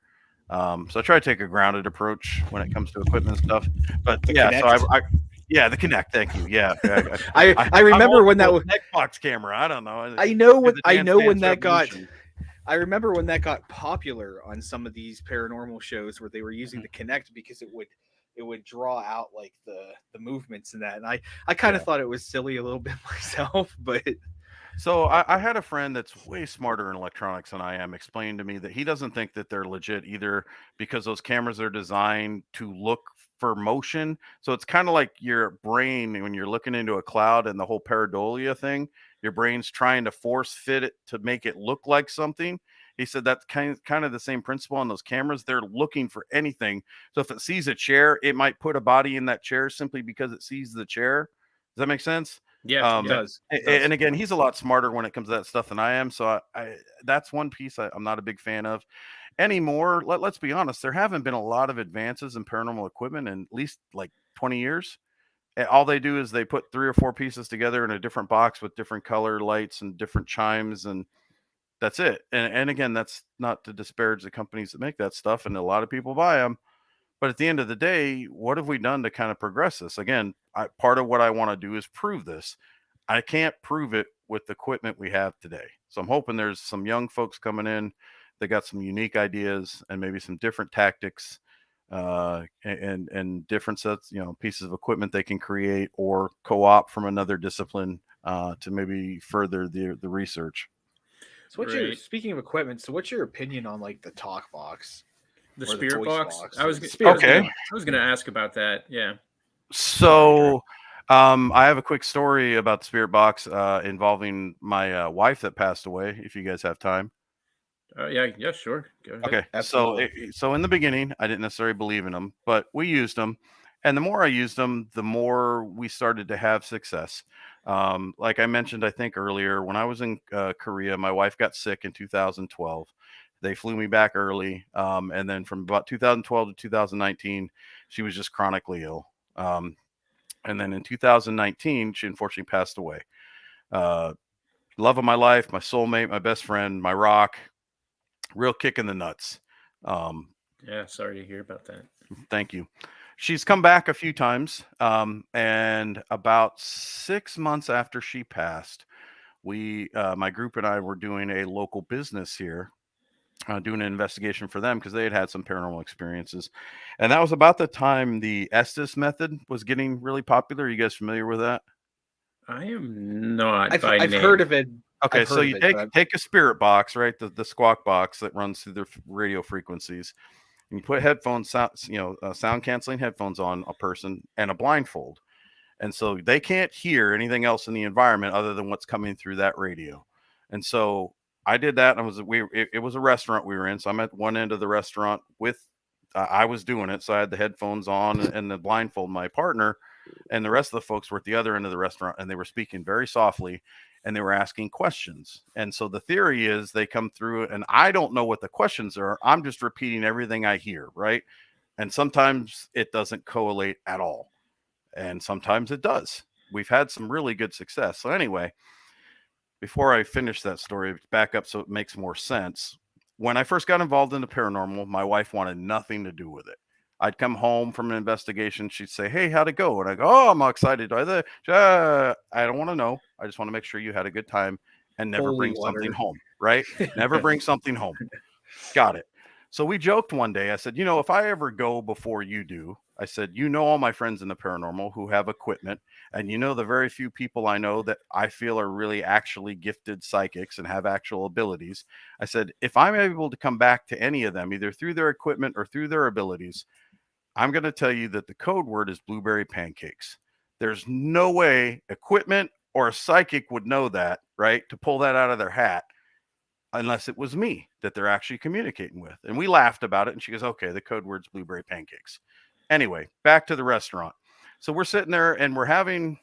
So I try to take a grounded approach when it comes to equipment stuff. But The yeah, Kinect? so the Kinect. Thank you. Yeah, I remember when that was Xbox camera. I don't know. I know when Dance that got Revolution. I remember when that got popular on some of these paranormal shows where they were using the Kinect because it would draw out like the movements and that. And I kind of thought it was silly a little bit myself, but So I had a friend that's way smarter in electronics than I am explain to me that he doesn't think that they're legit either because those cameras are designed to look for motion. So it's kind of like your brain when you're looking into a cloud and the whole pareidolia thing, your brain's trying to force fit it to make it look like something. He said that's kind of the same principle on those cameras. They're looking for anything. So if it sees a chair, it might put a body in that chair simply because it sees the chair. Does that make sense? Yeah, it does. And again, he's a lot smarter when it comes to that stuff than I am. So I that's one piece I'm not a big fan of anymore. Let's be honest, there haven't been a lot of advances in paranormal equipment in at least like 20 years. And all they do is they put 3 or 4 pieces together in a different box with different color lights and different chimes, and that's it. And again, that's not to disparage the companies that make that stuff, and a lot of people buy them. But at the end of the day, what have we done to kind of progress this? Again, part of what I want to do is prove this. I can't prove it with the equipment we have today. So I'm hoping there's some young folks coming in that got some unique ideas and maybe some different tactics and different sets, pieces of equipment they can create or co-op from another discipline to maybe further the research. So speaking of equipment, so what's your opinion on like the talk box? the Or the spirit voice box. box. I was Okay. I was gonna ask about that. Yeah. So I have a quick story about the spirit box involving my wife that passed away, if you guys have time. Yeah, sure. Go ahead. Okay, Absolutely. so in the beginning, I didn't necessarily believe in them, but we used them, and the more I used them, the more we started to have success. Like I mentioned, I think earlier, when I was in Korea, my wife got sick in 2012. They flew me back early, and then from about 2012 to 2019, she was just chronically ill. And then in 2019, she unfortunately passed away. Uh, Love of my life, my soulmate, my best friend, my rock, real kick in the nuts. Um, Yeah, sorry to hear about that. Thank you. She's come back a few times, and about 6 months after she passed, my group and I were doing a local business here, doing an investigation for them because they had some paranormal experiences, and that was about the time the Estes method was getting really popular. Are you guys familiar with that? I am not I've by I've heard name. of it. Okay, I've so heard of you it, take but I'm, take a spirit box, right? The squawk box that runs through the radio frequencies, and you put headphones, sound canceling headphones on a person and a blindfold, and so they can't hear anything else in the environment other than what's coming through that radio. And so I did that. And it was a restaurant we were in, so I'm at one end of the restaurant with I was doing it, so I had the headphones on and the blindfold my partner, and the rest of the folks were at the other end of the restaurant, and they were speaking very softly, and they were asking questions. And so the theory is they come through, and I don't know what the questions are. I'm just repeating everything I hear, right? And sometimes it doesn't correlate at all, and sometimes it does. We've had some really good success. So anyway, before I finish that story, back up so it makes more sense. When I first got involved in the paranormal, my wife wanted nothing to do with it. I'd come home from an investigation. She'd say, "Hey, how'd it go?" And I go, "Oh, I'm all excited." I don't want to know. I just want to make sure you had a good time and never holy bring something water. home, right? Never bring something home. Got it. So we joked one day. I said, if I ever go before you do, I said, all my friends in the paranormal who have equipment, and the very few people I know that I feel are really actually gifted psychics and have actual abilities. I said, if I'm able to come back to any of them, either through their equipment or through their abilities, I'm going to tell you that the code word is blueberry pancakes. There's no way equipment or a psychic would know that, right? To pull that out of their hat unless it was me that they're actually communicating with. And we laughed about it. And she goes, okay, the code word's blueberry pancakes. Anyway, back to the restaurant. So we're sitting there and we're having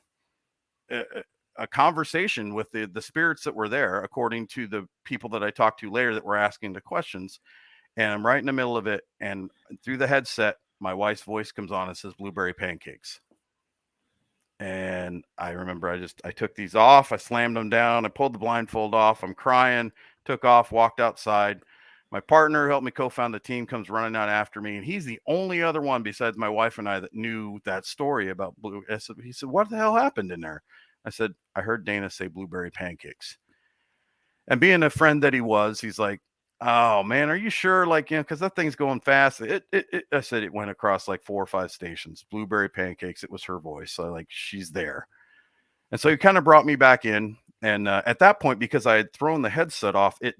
a conversation with the spirits that were there, according to the people that I talked to later that were asking the questions. And I'm right in the middle of it. And through the headset, my wife's voice comes on and says, blueberry pancakes. And I remember I took these off, I slammed them down, I pulled the blindfold off, I'm crying, took off, walked outside. My partner helped me co-found the team, comes running out after me, and he's the only other one besides my wife and I that knew that story about blue. He said, "What the hell happened in there?" I said, "I heard Dana say blueberry pancakes." And being a friend that he was, he's like, "Oh man, are you sure?" Like, because that thing's going fast. I said it went across like 4 or 5 stations. Blueberry pancakes. It was her voice. So like, she's there. And so he kind of brought me back in. And at that point, because I had thrown the headset off, it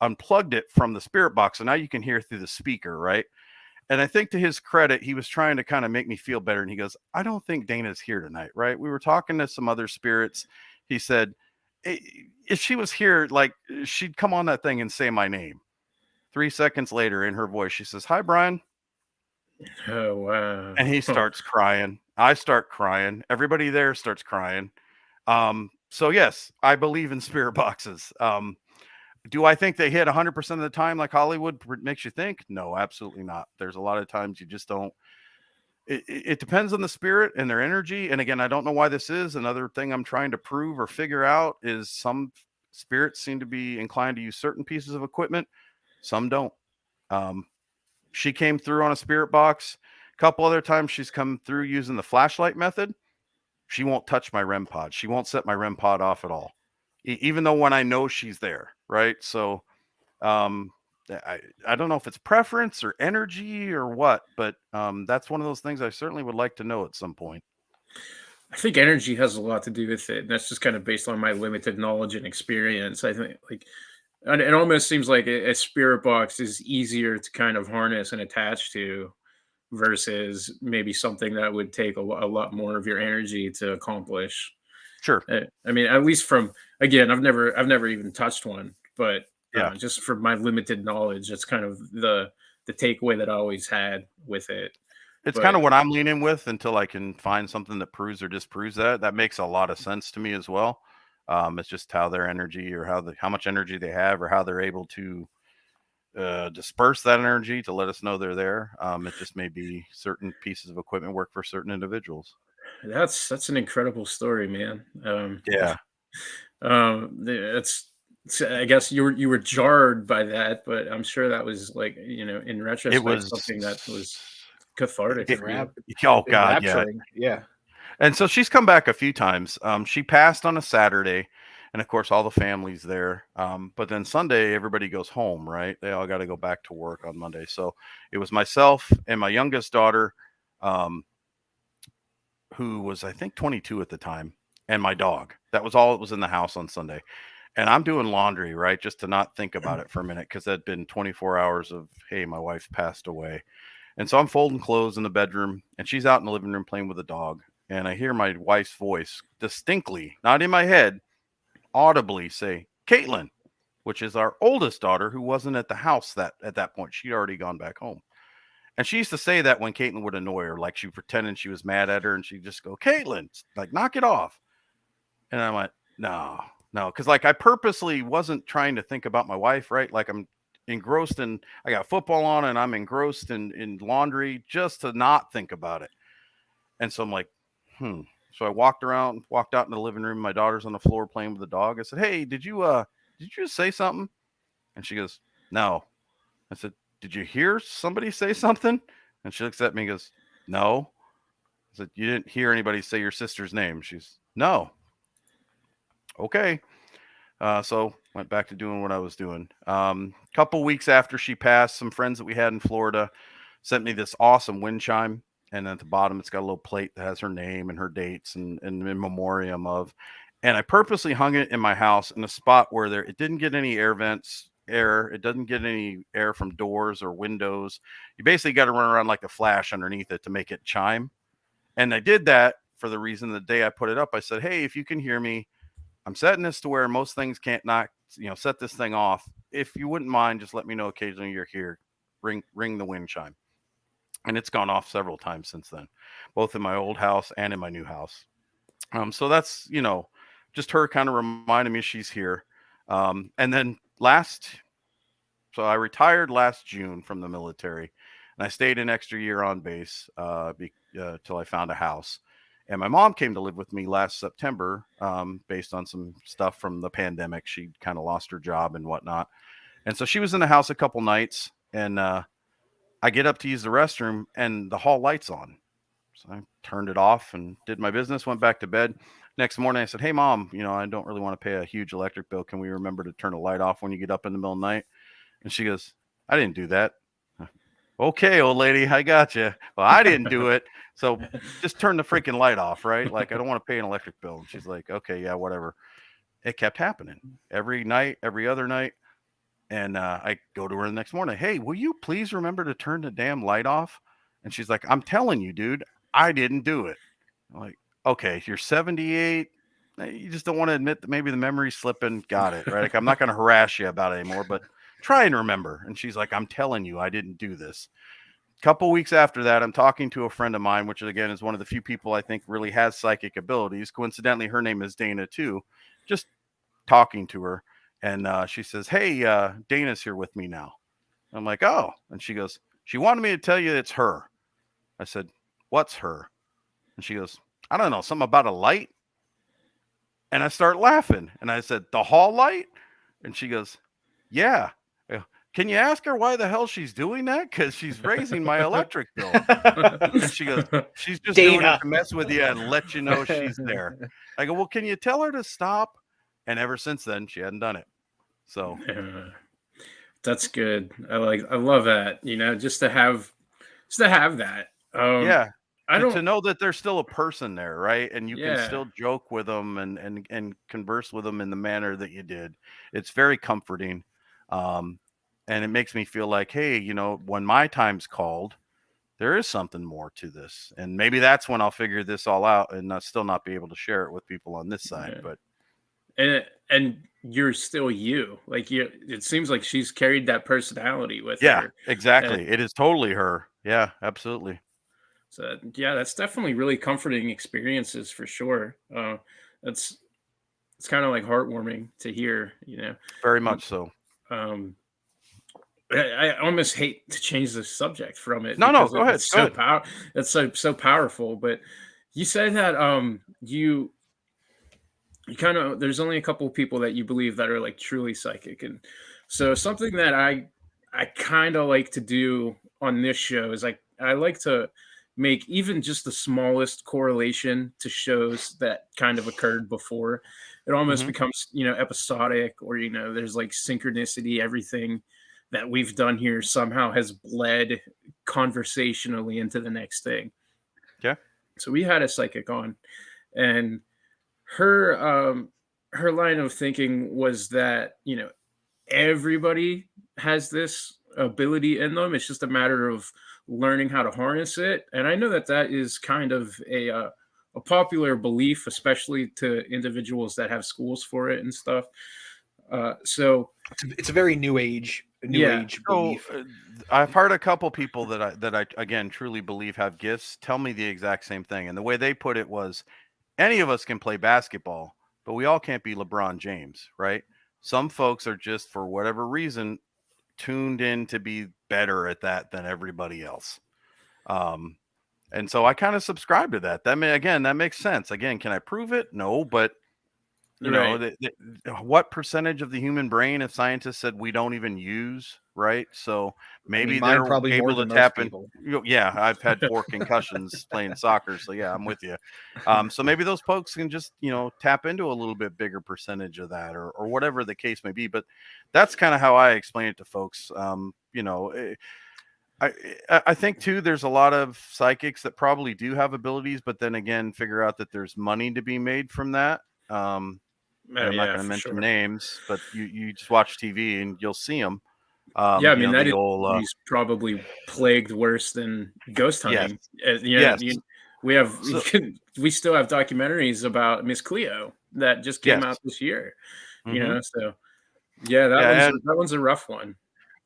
unplugged it from the spirit box. So now you can hear through the speaker, right? And I think to his credit, he was trying to kind of make me feel better. And he goes, I don't think Dana's here tonight, right? We were talking to some other spirits. He said, if she was here, like she'd come on that thing and say my name. 3 seconds later, in her voice, she says, "Hi, Brian." Oh wow. And he starts crying. I start crying. Everybody there starts crying. So yes, I believe in spirit boxes. Do I think they hit 100% of the time like Hollywood makes you think? No, absolutely not. There's a lot of times you just don't. It depends on the spirit and their energy. And again, I don't know why this is. Another thing I'm trying to prove or figure out is some spirits seem to be inclined to use certain pieces of equipment, some don't. Um, she came through on a spirit box. A couple other times she's come through using the flashlight method. She won't touch my REM pod. She won't set my REM pod off at all, even though when I know she's there, right? So um, I don't know if it's preference or energy or what, but that's one of those things I certainly would like to know at some point. I think energy has a lot to do with it. And that's just kind of based on my limited knowledge and experience. I think like and it almost seems like a spirit box is easier to kind of harness and attach to versus maybe something that would take a lot more of your energy to accomplish. Sure. I mean, at least from again, I've never even touched one, but Yeah. Just from my limited knowledge, that's kind of the takeaway that I always had with it. It's But kind of what I'm leaning with until I can find something that proves or disproves that. That makes a lot of sense to me as well. It's just how their energy or how much energy they have or how they're able to disperse that energy to let us know they're there. It just may be certain pieces of equipment work for certain individuals. that's an incredible story, man. Yeah, That's I guess you were jarred by that, but I'm sure that was like, in it retrospect, was. something that was cathartic It, for you. oh God, yeah. Enrapturing. Yeah. And so she's come back a few times. She passed on a Saturday, and of course, all the family's there. But then Sunday, everybody goes home, right? They all got to go back to work on Monday. So it was myself and my youngest daughter, um, who was, I think, 22 at the time, and my dog. That was all that was in the house on Sunday. And I'm doing laundry, right? Just to not think about it for a minute because that'd been 24 hours of, hey, my wife passed away. And so I'm folding clothes in the bedroom, and she's out in the living room playing with the dog. And I hear my wife's voice distinctly, not in my head, audibly say, Caitlin, which is our oldest daughter who wasn't at the house that at that point. She'd already gone back home. And she used to say that when Caitlin would annoy her, like she pretended she was mad at her, and she'd just go, Caitlin, like, knock it off. And I went, no, no. Because like I purposely wasn't trying to think about my wife, right? Like I'm engrossed in, I got football on and I'm engrossed in laundry just to not think about it. And so I'm like, So I walked out in the living room. My daughter's on the floor playing with the dog. I said, hey, did you just say something? And she goes, no. I said, did you hear somebody say something? And she looks at me and goes, no. I said, you didn't hear anybody say your sister's name? She's, no. Okay. So went back to doing what I was doing. Couple weeks after she passed, some friends that we had in Florida sent me this awesome wind chime. And at the bottom, it's got a little plate that has her name and her dates and in memoriam of. And I purposely hung it in my house in a spot where it didn't get any air. It doesn't get any air from doors or windows. You basically got to run around like a flash underneath it to make it chime. And I did that for the reason the day I put it up, I said, hey, if you can hear me, I'm setting this to where most things can't set this thing off. If you wouldn't mind, just let me know occasionally you're here. Ring the wind chime. And it's gone off several times since then, both in my old house and in my new house. So that's, just her kind of reminding me she's here. And then so I retired last June from the military, and I stayed an extra year on base till I found a house. And my mom came to live with me last September, based on some stuff from the pandemic. She kind of lost her job and whatnot, and so she was in the house a couple nights. And I get up to use the restroom, and the hall light's on. So I turned it off and did my business. Went back to bed. Next morning, I said, "Hey, Mom, I don't really want to pay a huge electric bill. Can we remember to turn the light off when you get up in the middle of the night?" And she goes, I didn't do that. Okay, old lady, I got you. Well, I didn't do it. So just turn the freaking light off, right? Like, I don't want to pay an electric bill. And she's like, okay, yeah, whatever. It kept happening every night, every other night. And I go to her the next morning. Hey, will you please remember to turn the damn light off? And she's like, I'm telling you, dude, I didn't do it. I'm like, okay, you're 78. You just don't want to admit that maybe the memory's slipping. Got it, right? Like, I'm not going to harass you about it anymore, but try and remember. And she's like, I'm telling you, I didn't do this. A couple weeks after that, I'm talking to a friend of mine, which again is one of the few people I think really has psychic abilities. Coincidentally, her name is Dana too. Just talking to her. And she says, hey, Dana's here with me now. I'm like, oh. And she goes, she wanted me to tell you it's her. I said, what's her? And she goes, I don't know, something about a light. And I start laughing. And I said, the hall light? And she goes, yeah. Can you ask her why the hell she's doing that? Because she's raising my electric bill. And she goes, she's just doing it to mess with you and let you know she's there. I go, well, can you tell her to stop? And ever since then, she hadn't done it. So that's good. I love that. Just to have that. Yeah. To know that there's still a person there, right? And you can still joke with them and converse with them in the manner that you did. It's very comforting. And it makes me feel like, hey, when my time's called, there is something more to this. And maybe that's when I'll figure this all out and still not be able to share it with people on this side. Yeah. But and you're still you. Like it seems like she's carried that personality with Yeah, her. exactly. It is totally her. Yeah, absolutely. So yeah, that's definitely really comforting experiences for sure. That's it's kind of like heartwarming to hear, Very much so. Um, I almost hate to change the subject from it No, because go ahead. it's Go ahead. it's so powerful. But you said that you kind of there's only a couple of people that you believe that are like truly psychic, and so something that I kind of like to do on this show is I like to make even just the smallest correlation to shows that kind of occurred before. It almost Hmm. becomes episodic, or there's like synchronicity. Everything that we've done here somehow has bled conversationally into the next thing. Okay. So we had a psychic on, and her her line of thinking was that everybody has this ability in them. It's just a matter of learning how to harness it. And I know that that is kind of a popular belief, especially to individuals that have schools for it and stuff. So It's a very new age yeah. belief. So I've heard a couple people that I again truly believe have gifts tell me the exact same thing, and the way they put it was, any of us can play basketball, but we all can't be LeBron James, right? Some folks are just, for whatever reason, tuned in to be better at that than everybody else. Um, and so I kind of subscribe to that. That makes sense. Again, can I prove it? No, but Right. what percentage of the human brain have scientists said we don't even use, right? So I mean, maybe mine they're probably more able to than most tap in. people. Yeah, I've had 4 concussions playing soccer, so yeah, I'm with you. So maybe those folks can just tap into a little bit bigger percentage of that, or whatever the case may be. But that's kind of how I explain it to folks. I I think too, there's a lot of psychics that probably do have abilities, but then again, figure out that there's money to be made from that. And Oh I'm not yeah, going to for mention sure. names, but you just watch TV and you'll see them. Yeah, I mean that The old is probably plagued worse than ghost yes, hunting. yes, We have so, we still have documentaries about Miss Cleo that just came out yes, this year. hmm So yeah, yeah. And that one's a rough one.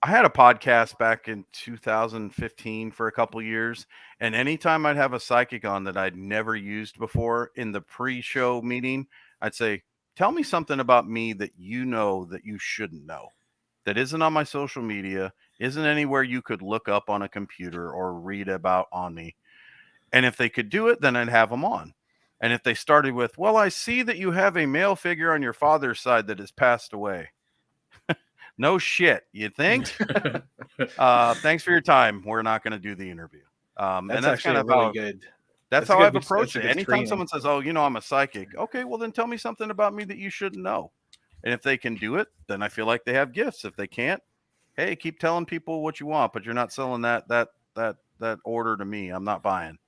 I had a podcast back in 2015 for a couple years, and anytime I'd have a psychic on that I'd never used before in the pre-show meeting, I'd say, "Tell me something about me that you know that you shouldn't know, that isn't on my social media, isn't anywhere you could look up on a computer or read about on me." And if they could do it, then I'd have them on. And if they started with, "Well, I see that you have a male figure on your father's side that has passed away." No shit, you think? Thanks for your time. We're not going to do the interview. And That's that's actually kind a of really how good. that's how I've approached That's a it. good Anytime screening. someone says, "Oh, I'm a psychic," okay, well then tell me something about me that you shouldn't know. And if they can do it, then I feel like they have gifts. If they can't, hey, keep telling people what you want, but you're not selling that order to me. I'm not buying.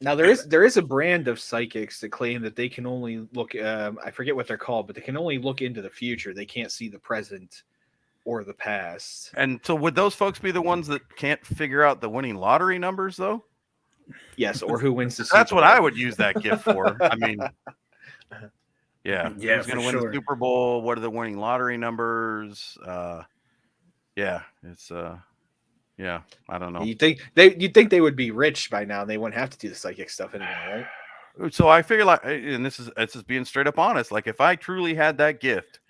Now there is a brand of psychics that claim that they can only look. I forget what they're called, but they can only look into the future. They can't see the present or the past. And so would those folks be the ones that can't figure out the winning lottery numbers though? Yes, or who wins the That's Super what I Bowl. would use that gift for. I mean, yeah, Yeah, who's going for to win the sure. Super Bowl? What are the winning lottery numbers? Yeah, it's yeah, I don't know. You'd think they would be rich by now. And they wouldn't have to do the psychic stuff anymore, right? So I figure like, and this is being straight up honest. Like if I truly had that gift,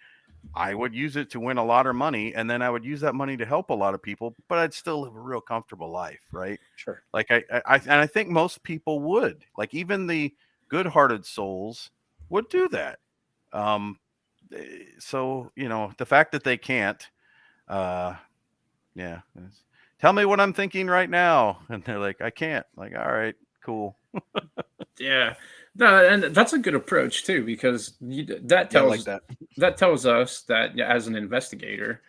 I would use it to win a lot of money, and then I would use that money to help a lot of people, but I'd still live a real comfortable life, right? Sure. Like and I think most people would. Like even the good-hearted souls would do that. Um, so the fact that they can't, uh, yeah. Tell me what I'm thinking right now, and they're like, I can't. Like, all right, cool. Yeah, no, and that's a good approach too, because Yeah, I like that. that tells us that as an investigator,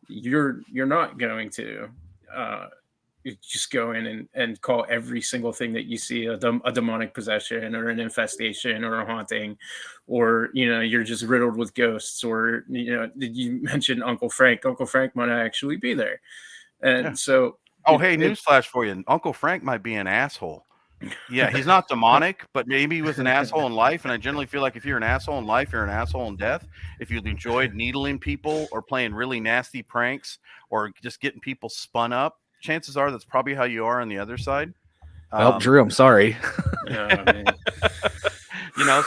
you're not going to uh, you just go in and call every single thing that you see a demonic possession or an infestation or a haunting, or you're just riddled with ghosts, or did you mention Uncle Frank? Uncle Frank might actually be there, Yeah. and so Oh, hey, newsflash for you. Uncle Frank might be an asshole. Yeah, he's not demonic, but maybe he was an asshole in life. And I generally feel like if you're an asshole in life, you're an asshole in death. If you enjoyed needling people or playing really nasty pranks or just getting people spun up, chances are that's probably how you are on the other side. Well, Drew, I'm sorry. Man.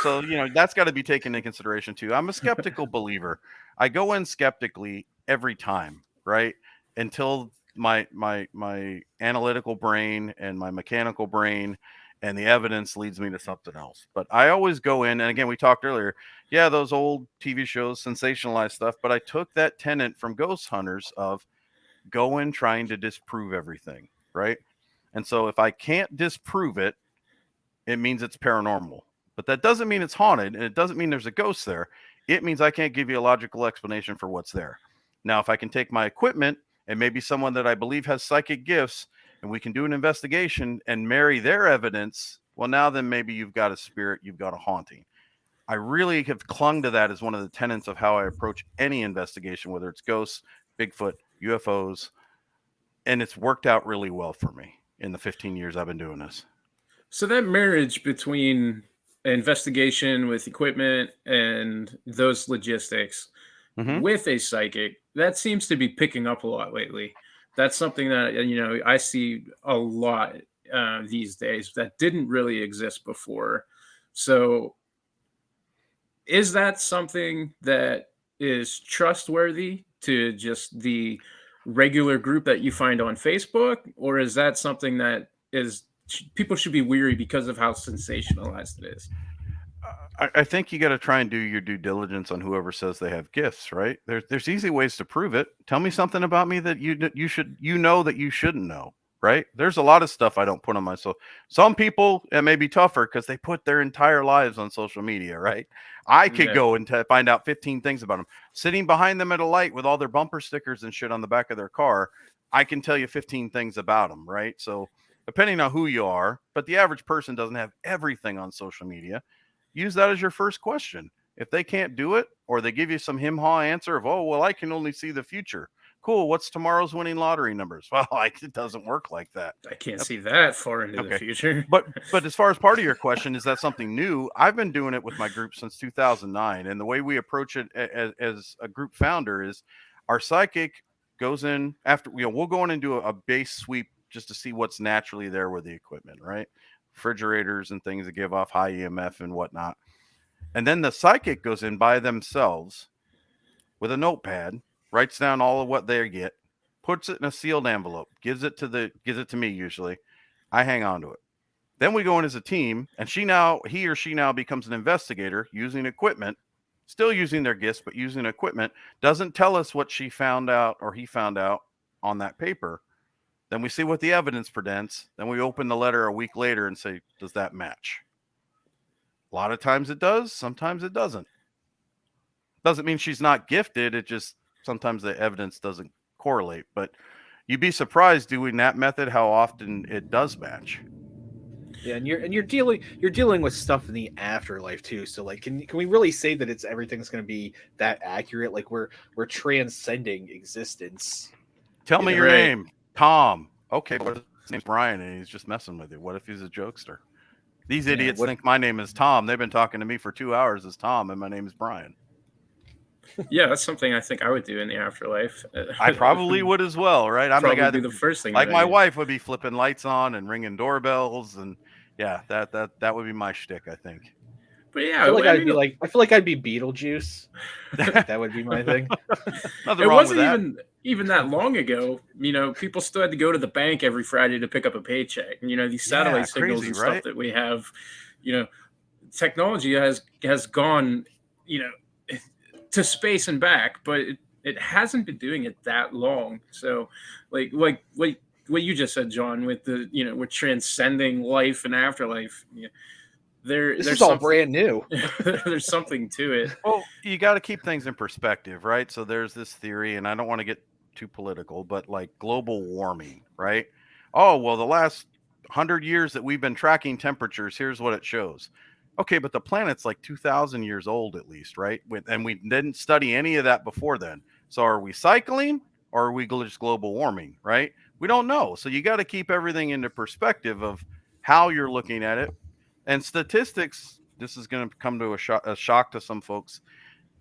So that's got to be taken into consideration too. I'm a skeptical believer. I go in skeptically every time, right? Until my analytical brain and my mechanical brain and the evidence leads me to something else. But I always go in, and again, we talked earlier, yeah, those old TV shows sensationalize stuff, but I took that tenet from ghost hunters of go in trying to disprove everything, right? And so if I can't disprove it, it means it's paranormal. But that doesn't mean it's haunted, and it doesn't mean there's a ghost there. It means I can't give you a logical explanation for what's there. Now, if I can take my equipment and maybe someone that I believe has psychic gifts, and we can do an investigation and marry their evidence, well, now then maybe you've got a spirit, you've got a haunting. I really have clung to that as one of the tenets of how I approach any investigation, whether it's ghosts, Bigfoot, UFOs, and it's worked out really well for me in the 15 years I've been doing this. So that marriage between investigation with equipment and those logistics with a psychic, that seems to be picking up a lot lately. That's something that I see a lot these days that didn't really exist before. So is that something that is trustworthy to just the regular group that you find on Facebook, or is that something that is people should be weary because of how sensationalized it is? I think you got to try and do your due diligence on whoever says they have gifts, right? There's easy ways to prove it. Tell me something about me that you know that you shouldn't know, right? There's a lot of stuff I don't put on myself. Some people it may be tougher because they put their entire lives on social media, right? I could go and find out 15 things about them. Sitting behind them at a light with all their bumper stickers and shit on the back of their car, I can tell you 15 things about them, right? So depending on who you are, but the average person doesn't have everything on social media. Use that as your first question. If they can't do it, or they give you some him haw answer of, oh, well, I can only see the future. Cool. What's tomorrow's winning lottery numbers? Well, it doesn't work like that. I can't see that far into the future. But as far as part of your question, is that something new? I've been doing it with my group since 2009. And the way we approach it as a group founder is our psychic goes in after, we'll go in and do a base sweep just to see what's naturally there with the equipment, right? Refrigerators and things that give off high EMF and whatnot. And then the psychic goes in by themselves with a notepad, writes down all of what they get, puts it in a sealed envelope, gives it to me usually. I hang on to it. Then we go in as a team, and he or she now becomes an investigator using equipment, still using their gifts, but using equipment, doesn't tell us what she found out or he found out on that paper. Then we see what the evidence presents. Then we open the letter a week later and say, does that match? A lot of times it does. Sometimes it doesn't. Doesn't mean she's not gifted. It just sometimes the evidence doesn't correlate. But you'd be surprised doing that method how often it does match. Yeah, and you're dealing with stuff in the afterlife too. So like, can we really say that everything's going to be that accurate? Like we're transcending existence. Tell me your name, Tom. Okay, but his name's Brian, and he's just messing with you. What if he's a jokester? These idiots think my name is Tom. They've been talking to me for 2 hours as Tom, and my name is Brian. Yeah, that's something I think I would do in the afterlife. I probably would as well, right? I'm the guy that the first thing, like my wife would be flipping lights on and ringing doorbells, and yeah, that would be my shtick, I think. But yeah, I feel like I'd be Beetlejuice. That would be my thing. It wasn't even that long ago. People still had to go to the bank every Friday to pick up a paycheck. And these satellite signals and stuff that we have. Technology has gone, to space and back, but it hasn't been doing it that long. So, like what you just said, John, with we're transcending life and afterlife. This is all brand new. There's something to it. Well, you got to keep things in perspective, right? So there's this theory, and I don't want to get too political, but like global warming, right? Oh, well, the last 100 years that we've been tracking temperatures, here's what it shows. Okay, but the planet's like 2,000 years old at least, right? And we didn't study any of that before then. So are we cycling or are we just global warming, right? We don't know. So you got to keep everything into perspective of how you're looking at it. And statistics, this is going to come to a shock to some folks,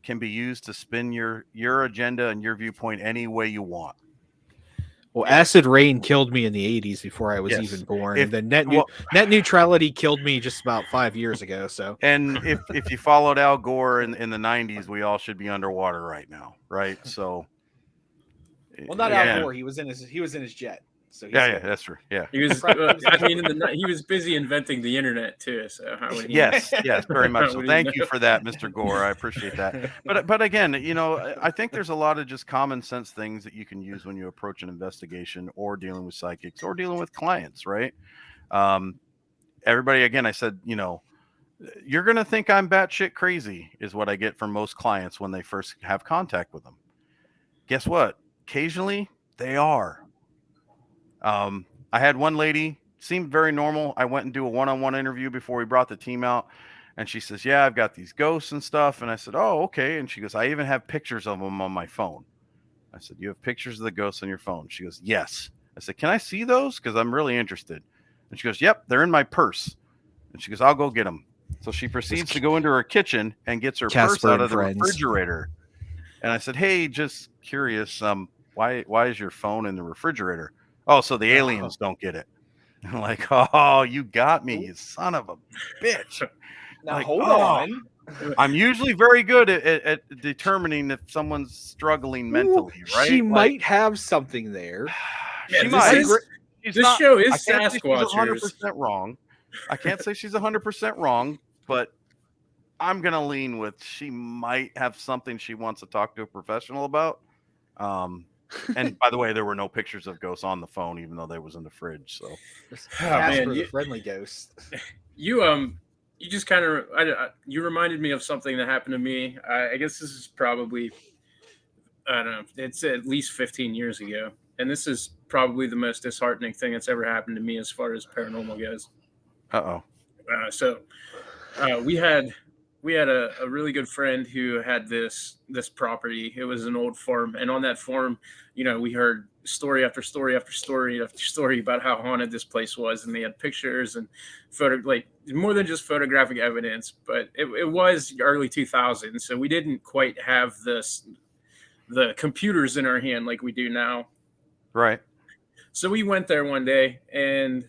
can be used to spin your agenda and your viewpoint any way you want. Well, acid rain killed me in the 80s before I was even born, and then net neutrality killed me just about 5 years ago. So, and if you followed Al Gore in the 90s, we all should be underwater right now, right? So, well, not Al Gore. He was in his jet. So yeah, that's true. Yeah, he was. I mean, he was busy inventing the internet too. So how would he? Yes, very much so. Thank you for that, Mr. Gore. I appreciate that. But again, I think there's a lot of just common sense things that you can use when you approach an investigation or dealing with psychics or dealing with clients, right? Everybody, again, I said, you're gonna think I'm batshit crazy, is what I get from most clients when they first have contact with them. Guess what? Occasionally, they are. I had one lady, seemed very normal. I went and do a one-on-one interview before we brought the team out. And she says, yeah, I've got these ghosts and stuff. And I said, oh, okay. And she goes, I even have pictures of them on my phone. I said, you have pictures of the ghosts on your phone? She goes, yes. I said, can I see those? Because I'm really interested. And she goes, yep, they're in my purse. And she goes, I'll go get them. So she proceeds to go into her kitchen and gets her purse out of the refrigerator. And I said, hey, just curious, why is your phone in the refrigerator? Oh, so the aliens don't get it. I'm like, oh, you got me, you son of a bitch. Now like, hold on. I'm usually very good at determining if someone's struggling mentally, right? She might have something there. She might. This show is Sasquatchers. She's 100% wrong. I can't say she's 100% wrong, but I'm going to lean with she might have something she wants to talk to a professional about. And by the way, there were no pictures of ghosts on the phone, even though they was in the fridge. So, the friendly ghost. You just kind of you reminded me of something that happened to me. I guess this is probably, I don't know, it's at least 15 years ago, and this is probably the most disheartening thing that's ever happened to me as far as paranormal goes. So we had a really good friend who had this property. It was an old farm, and on that farm, we heard story after story after story after story about how haunted this place was, and they had pictures and more than just photographic evidence. But it was early 2000s, so we didn't quite have the computers in our hand like we do now. Right. So we went there one day, and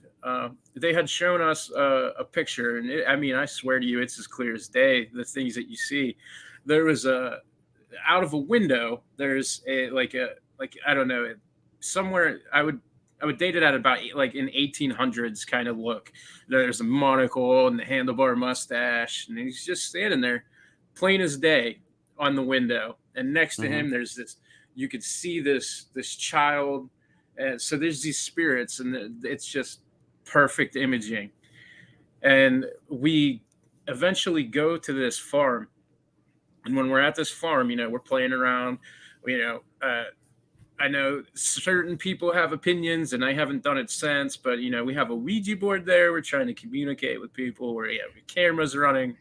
they had shown us a picture, and I swear to you, it's as clear as day. The things that you see, there was out of a window. There's I don't know, somewhere. I would date it at about like in 1800s kind of look. There's a monocle and the handlebar mustache, and he's just standing there, plain as day, on the window. And next to him, there's this. You could see this child, and so there's these spirits, and it's just perfect imaging. And we eventually go to this farm, and when we're at this farm, we're playing around. I know certain people have opinions, and I haven't done it since, but we have a Ouija board there. We're trying to communicate with people. Where cameras running.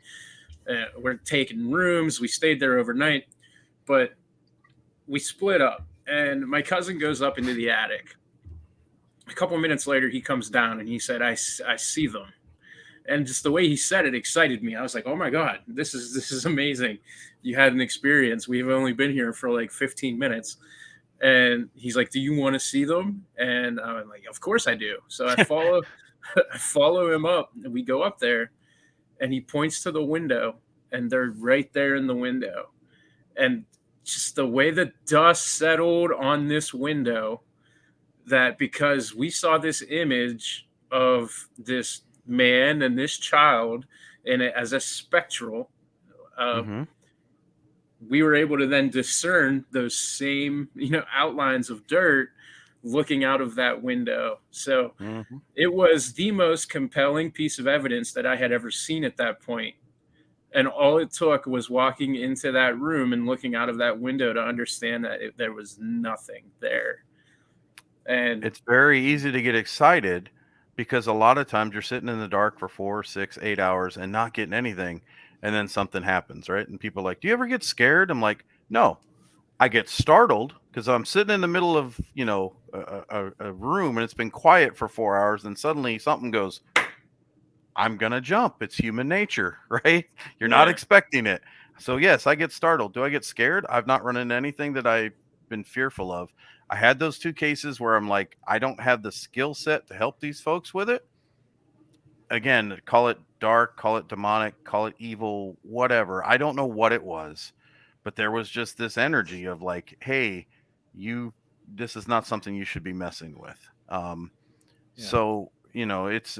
We're taking rooms. We stayed there overnight, but we split up, and my cousin goes up into the attic. A couple of minutes later, he comes down and he said, I see them. And just the way he said it excited me. I was like, oh my God, this is amazing. You had an experience. We've only been here for like 15 minutes. And he's like, do you want to see them? And I'm like, of course I do. So I follow him up, and we go up there, and he points to the window, and they're right there in the window. And just the way the dust settled on this window, that because we saw this image of this man and this child in it as a spectral, we were able to then discern those same, outlines of dirt looking out of that window. So it was the most compelling piece of evidence that I had ever seen at that point. And all it took was walking into that room and looking out of that window to understand that there was nothing there. And it's very easy to get excited because a lot of times you're sitting in the dark for 4, 6, 8 hours and not getting anything. And then something happens, right? And people are like, do you ever get scared? I'm like, no, I get startled because I'm sitting in the middle of, a room, and it's been quiet for 4 hours. And suddenly something goes I'm going to jump. It's human nature, right? You're not Yeah. expecting it. So, yes, I get startled. Do I get scared? I've not run into anything that I've been fearful of. I had those 2 cases where I'm like, I don't have the skill set to help these folks with it. Again, call it dark, call it demonic, call it evil, whatever. I don't know what it was, but there was just this energy of like, hey, you, this is not something you should be messing with. Yeah. So, it's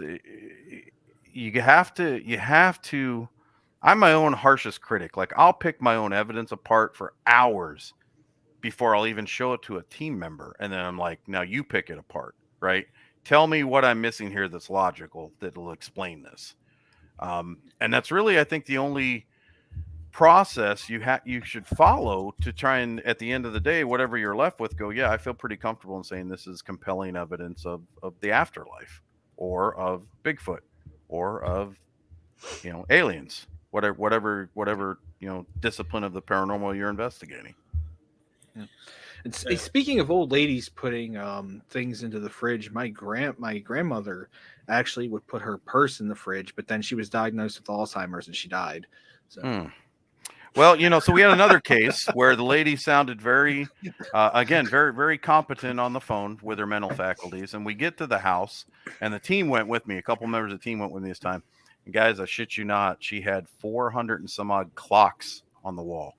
you have to. I'm my own harshest critic. Like, I'll pick my own evidence apart for hours before I'll even show it to a team member, and then I'm like, now you pick it apart, right? Tell me what I'm missing here that's logical that'll explain this. And that's really, I think, the only process you should follow to try and, at the end of the day, whatever you're left with, go, yeah, I feel pretty comfortable in saying this is compelling evidence of the afterlife, or of Bigfoot, or of aliens, whatever discipline of the paranormal you're investigating. Yeah. And speaking of old ladies putting things into the fridge, my grandmother actually would put her purse in the fridge, but then she was diagnosed with Alzheimer's and she died. So Well, so we had another case where the lady sounded very, again, very, very competent on the phone with her mental faculties. And we get to the house, and the team went with me. A couple members of the team went with me this time. And guys, I shit you not, she had 400 and some odd clocks on the wall.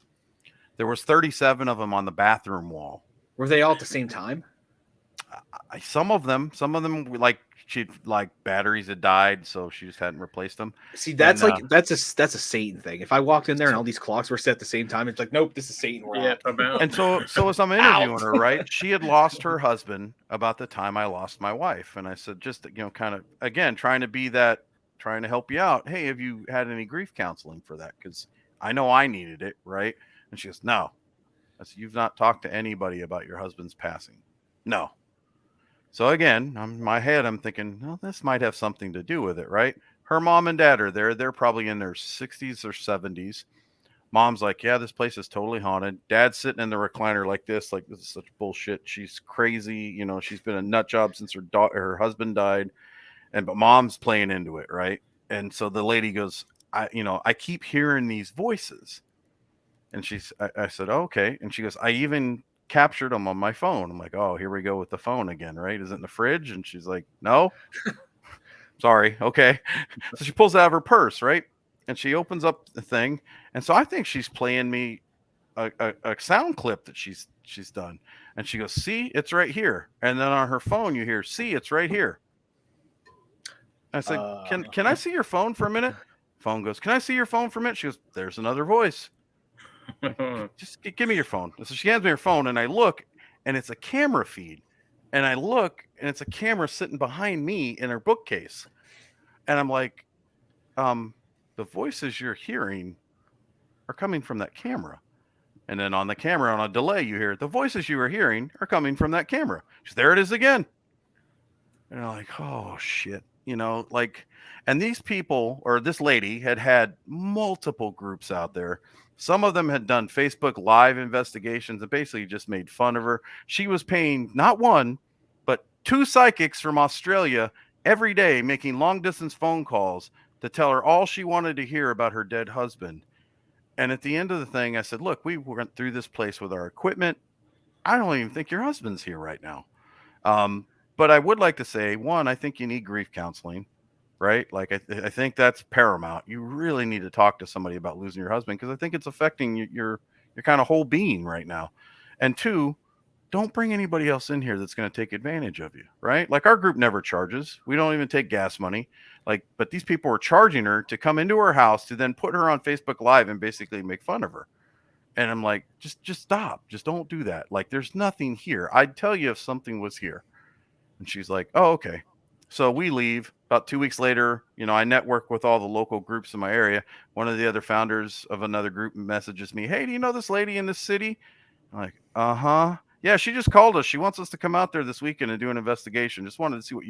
There was 37 of them on the bathroom wall. were they all at the same time? Some of them, like batteries had died, so she just hadn't replaced them. See, that's that's a Satan thing. If I walked in there and all these clocks were set at the same time, it's like, nope, this is Satan. We're out. And so as I'm interviewing her, right, she had lost her husband about the time I lost my wife, and I said, just kind of, again, trying to help you out. Hey, have you had any grief counseling for that? Because I know I needed it, right? And she goes, no. I said, you've not talked to anybody about your husband's passing? No. So again, in my head, I'm thinking, well, this might have something to do with it, right? Her mom and dad are there. They're probably in their 60s or 70s. Mom's like, yeah, this place is totally haunted. Dad's sitting in the recliner like this is such bullshit. She's crazy. She's been a nut job since her husband died. But mom's playing into it, right? And so the lady goes, I keep hearing these voices. And I said, oh, okay. And she goes, I even captured them on my phone. I'm like, oh, here we go with the phone again, right? Is it in the fridge? And she's like, no. Sorry. Okay. So she pulls it out of her purse, right? And she opens up the thing. And so I think she's playing me a sound clip that she's done. And she goes, see, it's right here. And then on her phone, you hear, see, it's right here. I said, can I see your phone for a minute? Phone goes, can I see your phone for a minute? She goes, there's another voice. Just give me your phone. So she hands me her phone, and I look, and it's a camera feed. And I look, and it's a camera sitting behind me in her bookcase. And I'm like, the voices you're hearing are coming from that camera. And then on the camera, on a delay, you hear the voices you are hearing are coming from that camera. There it is again. And I'm like, oh shit. And these people, or this lady, had multiple groups out there. Some of them had done Facebook Live investigations and basically just made fun of her. She was paying not one, but 2 psychics from Australia every day, making long distance phone calls to tell her all she wanted to hear about her dead husband. And at the end of the thing, I said, look, we went through this place with our equipment. I don't even think your husband's here right now. But I would like to say, one, I think you need grief counseling, right? Like, I think that's paramount. You really need to talk to somebody about losing your husband, because I think it's affecting your kind of whole being right now. And 2, don't bring anybody else in here that's going to take advantage of you, right? Like, our group never charges. We don't even take gas money. But these people were charging her to come into her house to then put her on Facebook Live and basically make fun of her. And I'm like, just stop. Just don't do that. Like, there's nothing here. I'd tell you if something was here. And she's like, oh, okay. So we leave. About 2 weeks later, I network with all the local groups in my area. One of the other founders of another group messages me, hey, do you know this lady in this city? I'm like, uh-huh. Yeah, she just called us. She wants us to come out there this weekend and do an investigation. Just wanted to see what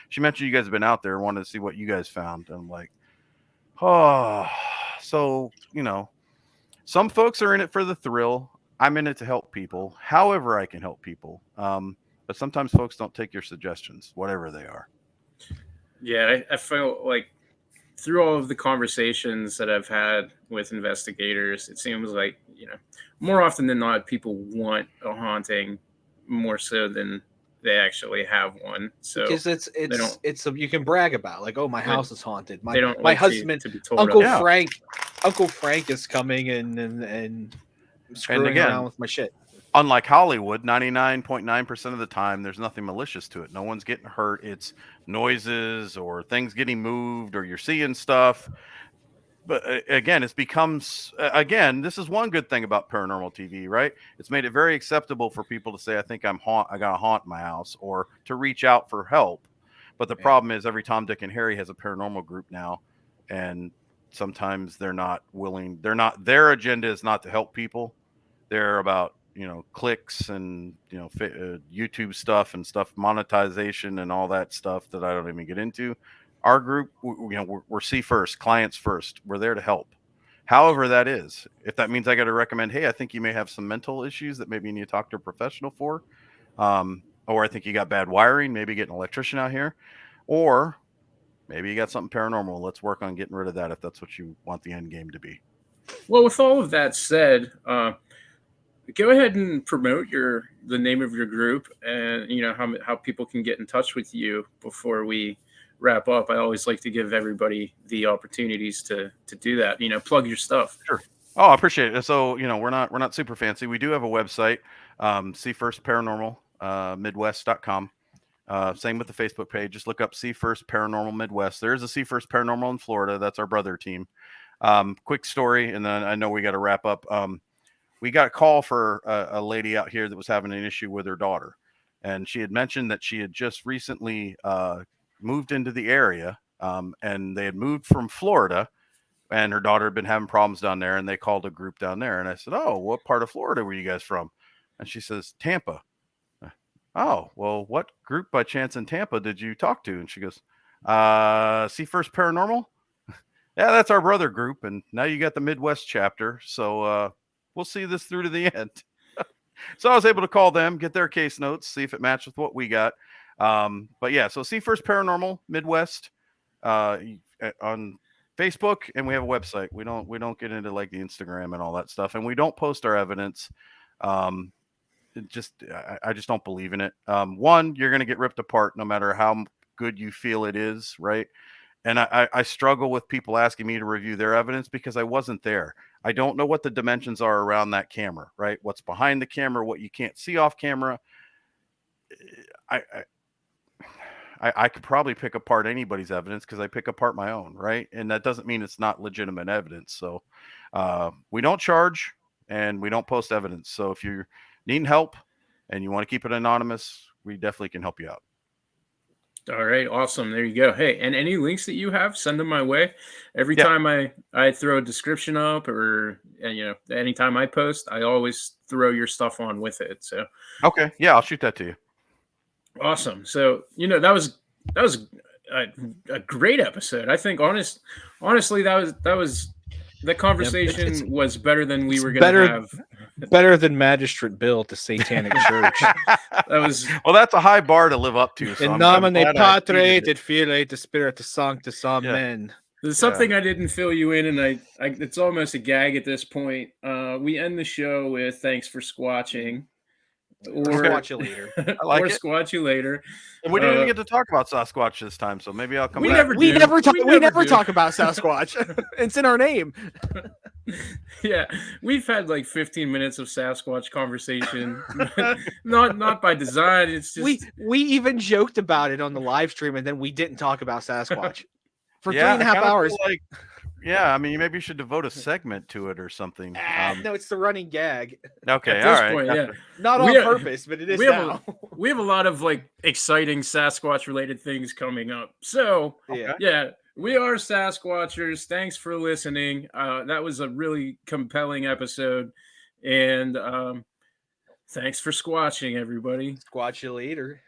she mentioned you guys have been out there and wanted to see what you guys found. And I'm like, oh, so, some folks are in it for the thrill. I'm in it to help people, however I can help people. But sometimes folks don't take your suggestions, whatever they are. Yeah, I feel like through all of the conversations that I've had with investigators, it seems like, more often than not, people want a haunting more so than they actually have one. So Because they don't you can brag about, like, oh, my They- house is haunted. they don't My like husband, to be told. Uncle Yeah. Frank is coming and screwing again, around with my shit. Unlike Hollywood, 99.9% of the time, there's nothing malicious to it. No one's getting hurt. It's noises or things getting moved or you're seeing stuff. But again, this is one good thing about paranormal TV, right? It's made it very acceptable for people to say, I think I got a haunt in my house, or to reach out for help. But the problem is every Tom, Dick, and Harry has a paranormal group now. And sometimes they're not willing. Their agenda is not to help people. They're about, clicks and, YouTube stuff and stuff, monetization and all that stuff that I don't even get into. Our group, we're c1st, clients first. We're there to help. However that is. If that means I got to recommend, hey, I think you may have some mental issues that maybe you need to talk to a professional for. Or I think you got bad wiring, maybe get an electrician out here. Or maybe you got something paranormal. Let's work on getting rid of that if that's what you want the end game to be. Well, with all of that said, go ahead and promote the name of your group, and how people can get in touch with you before we wrap up. I always like to give everybody the opportunities to do that. Plug your stuff. Sure. Oh, I appreciate it. So, we're not super fancy. We do have a website, c1st Paranormal, Midwest.com. Same with the Facebook page. Just look up c1st Paranormal Midwest. There's a c1st Paranormal in Florida. That's our brother team. Quick story, and then I know we got to wrap up. We got a call for a lady out here that was having an issue with her daughter. And she had mentioned that she had just recently moved into the area, and they had moved from Florida, and her daughter had been having problems down there, and they called a group down there. And I said, oh, what part of Florida were you guys from? And she says, Tampa. Oh, well, what group by chance in Tampa did you talk to? And she goes, c1st Paranormal? Yeah, that's our brother group. And now you got the Midwest chapter. So we'll see this through to the end. So I was able to call them, get their case notes, see if it matched with what we got. But yeah, so c1st Paranormal Midwest on Facebook, and we have a website. We don't get into like the Instagram and all that stuff, and we don't post our evidence. I just don't believe in it. One, you're going to get ripped apart no matter how good you feel it is, right? And I struggle with people asking me to review their evidence because I wasn't there. I don't know what the dimensions are around that camera, right? What's behind the camera, what you can't see off camera. I could probably pick apart anybody's evidence because I pick apart my own, right? And that doesn't mean it's not legitimate evidence. So we don't charge and we don't post evidence. So if you're needing help and you want to keep it anonymous, we definitely can help you out. All right, awesome. There you go. Hey, and any links that you have, send them my way. Every time I throw a description up, or anytime I post, I always throw your stuff on with it. So okay, yeah, I'll shoot that to you. Awesome. So that was a great episode. I think honestly the conversation was better than we were going to have. Better than Magistrate Bill at the Satanic Church. That was well. That's a high bar to live up to. So in nomine Patri et Filii et Spiritus Sanctus. Amen. There's something I didn't fill you in, and I it's almost a gag at this point. We end the show with thanks for squatching. Or Squatch you later. I like it. Squatch you later. And we didn't even get to talk about Sasquatch this time, so maybe I'll come back. We never talk about Sasquatch. It's in our name. Yeah, we've had like 15 minutes of Sasquatch conversation. not by design. It's just we even joked about it on the live stream, and then we didn't talk about Sasquatch for 3.5 hours. Yeah, I mean, maybe you should devote a segment to it or something. No, it's the running gag. Okay, at all this right. point, gotcha. Not on purpose, but it is now. We have a lot of like exciting Sasquatch related things coming up. So yeah, we are Sasquatchers. Thanks for listening. That was a really compelling episode, and thanks for squatching, everybody. Squatch you later.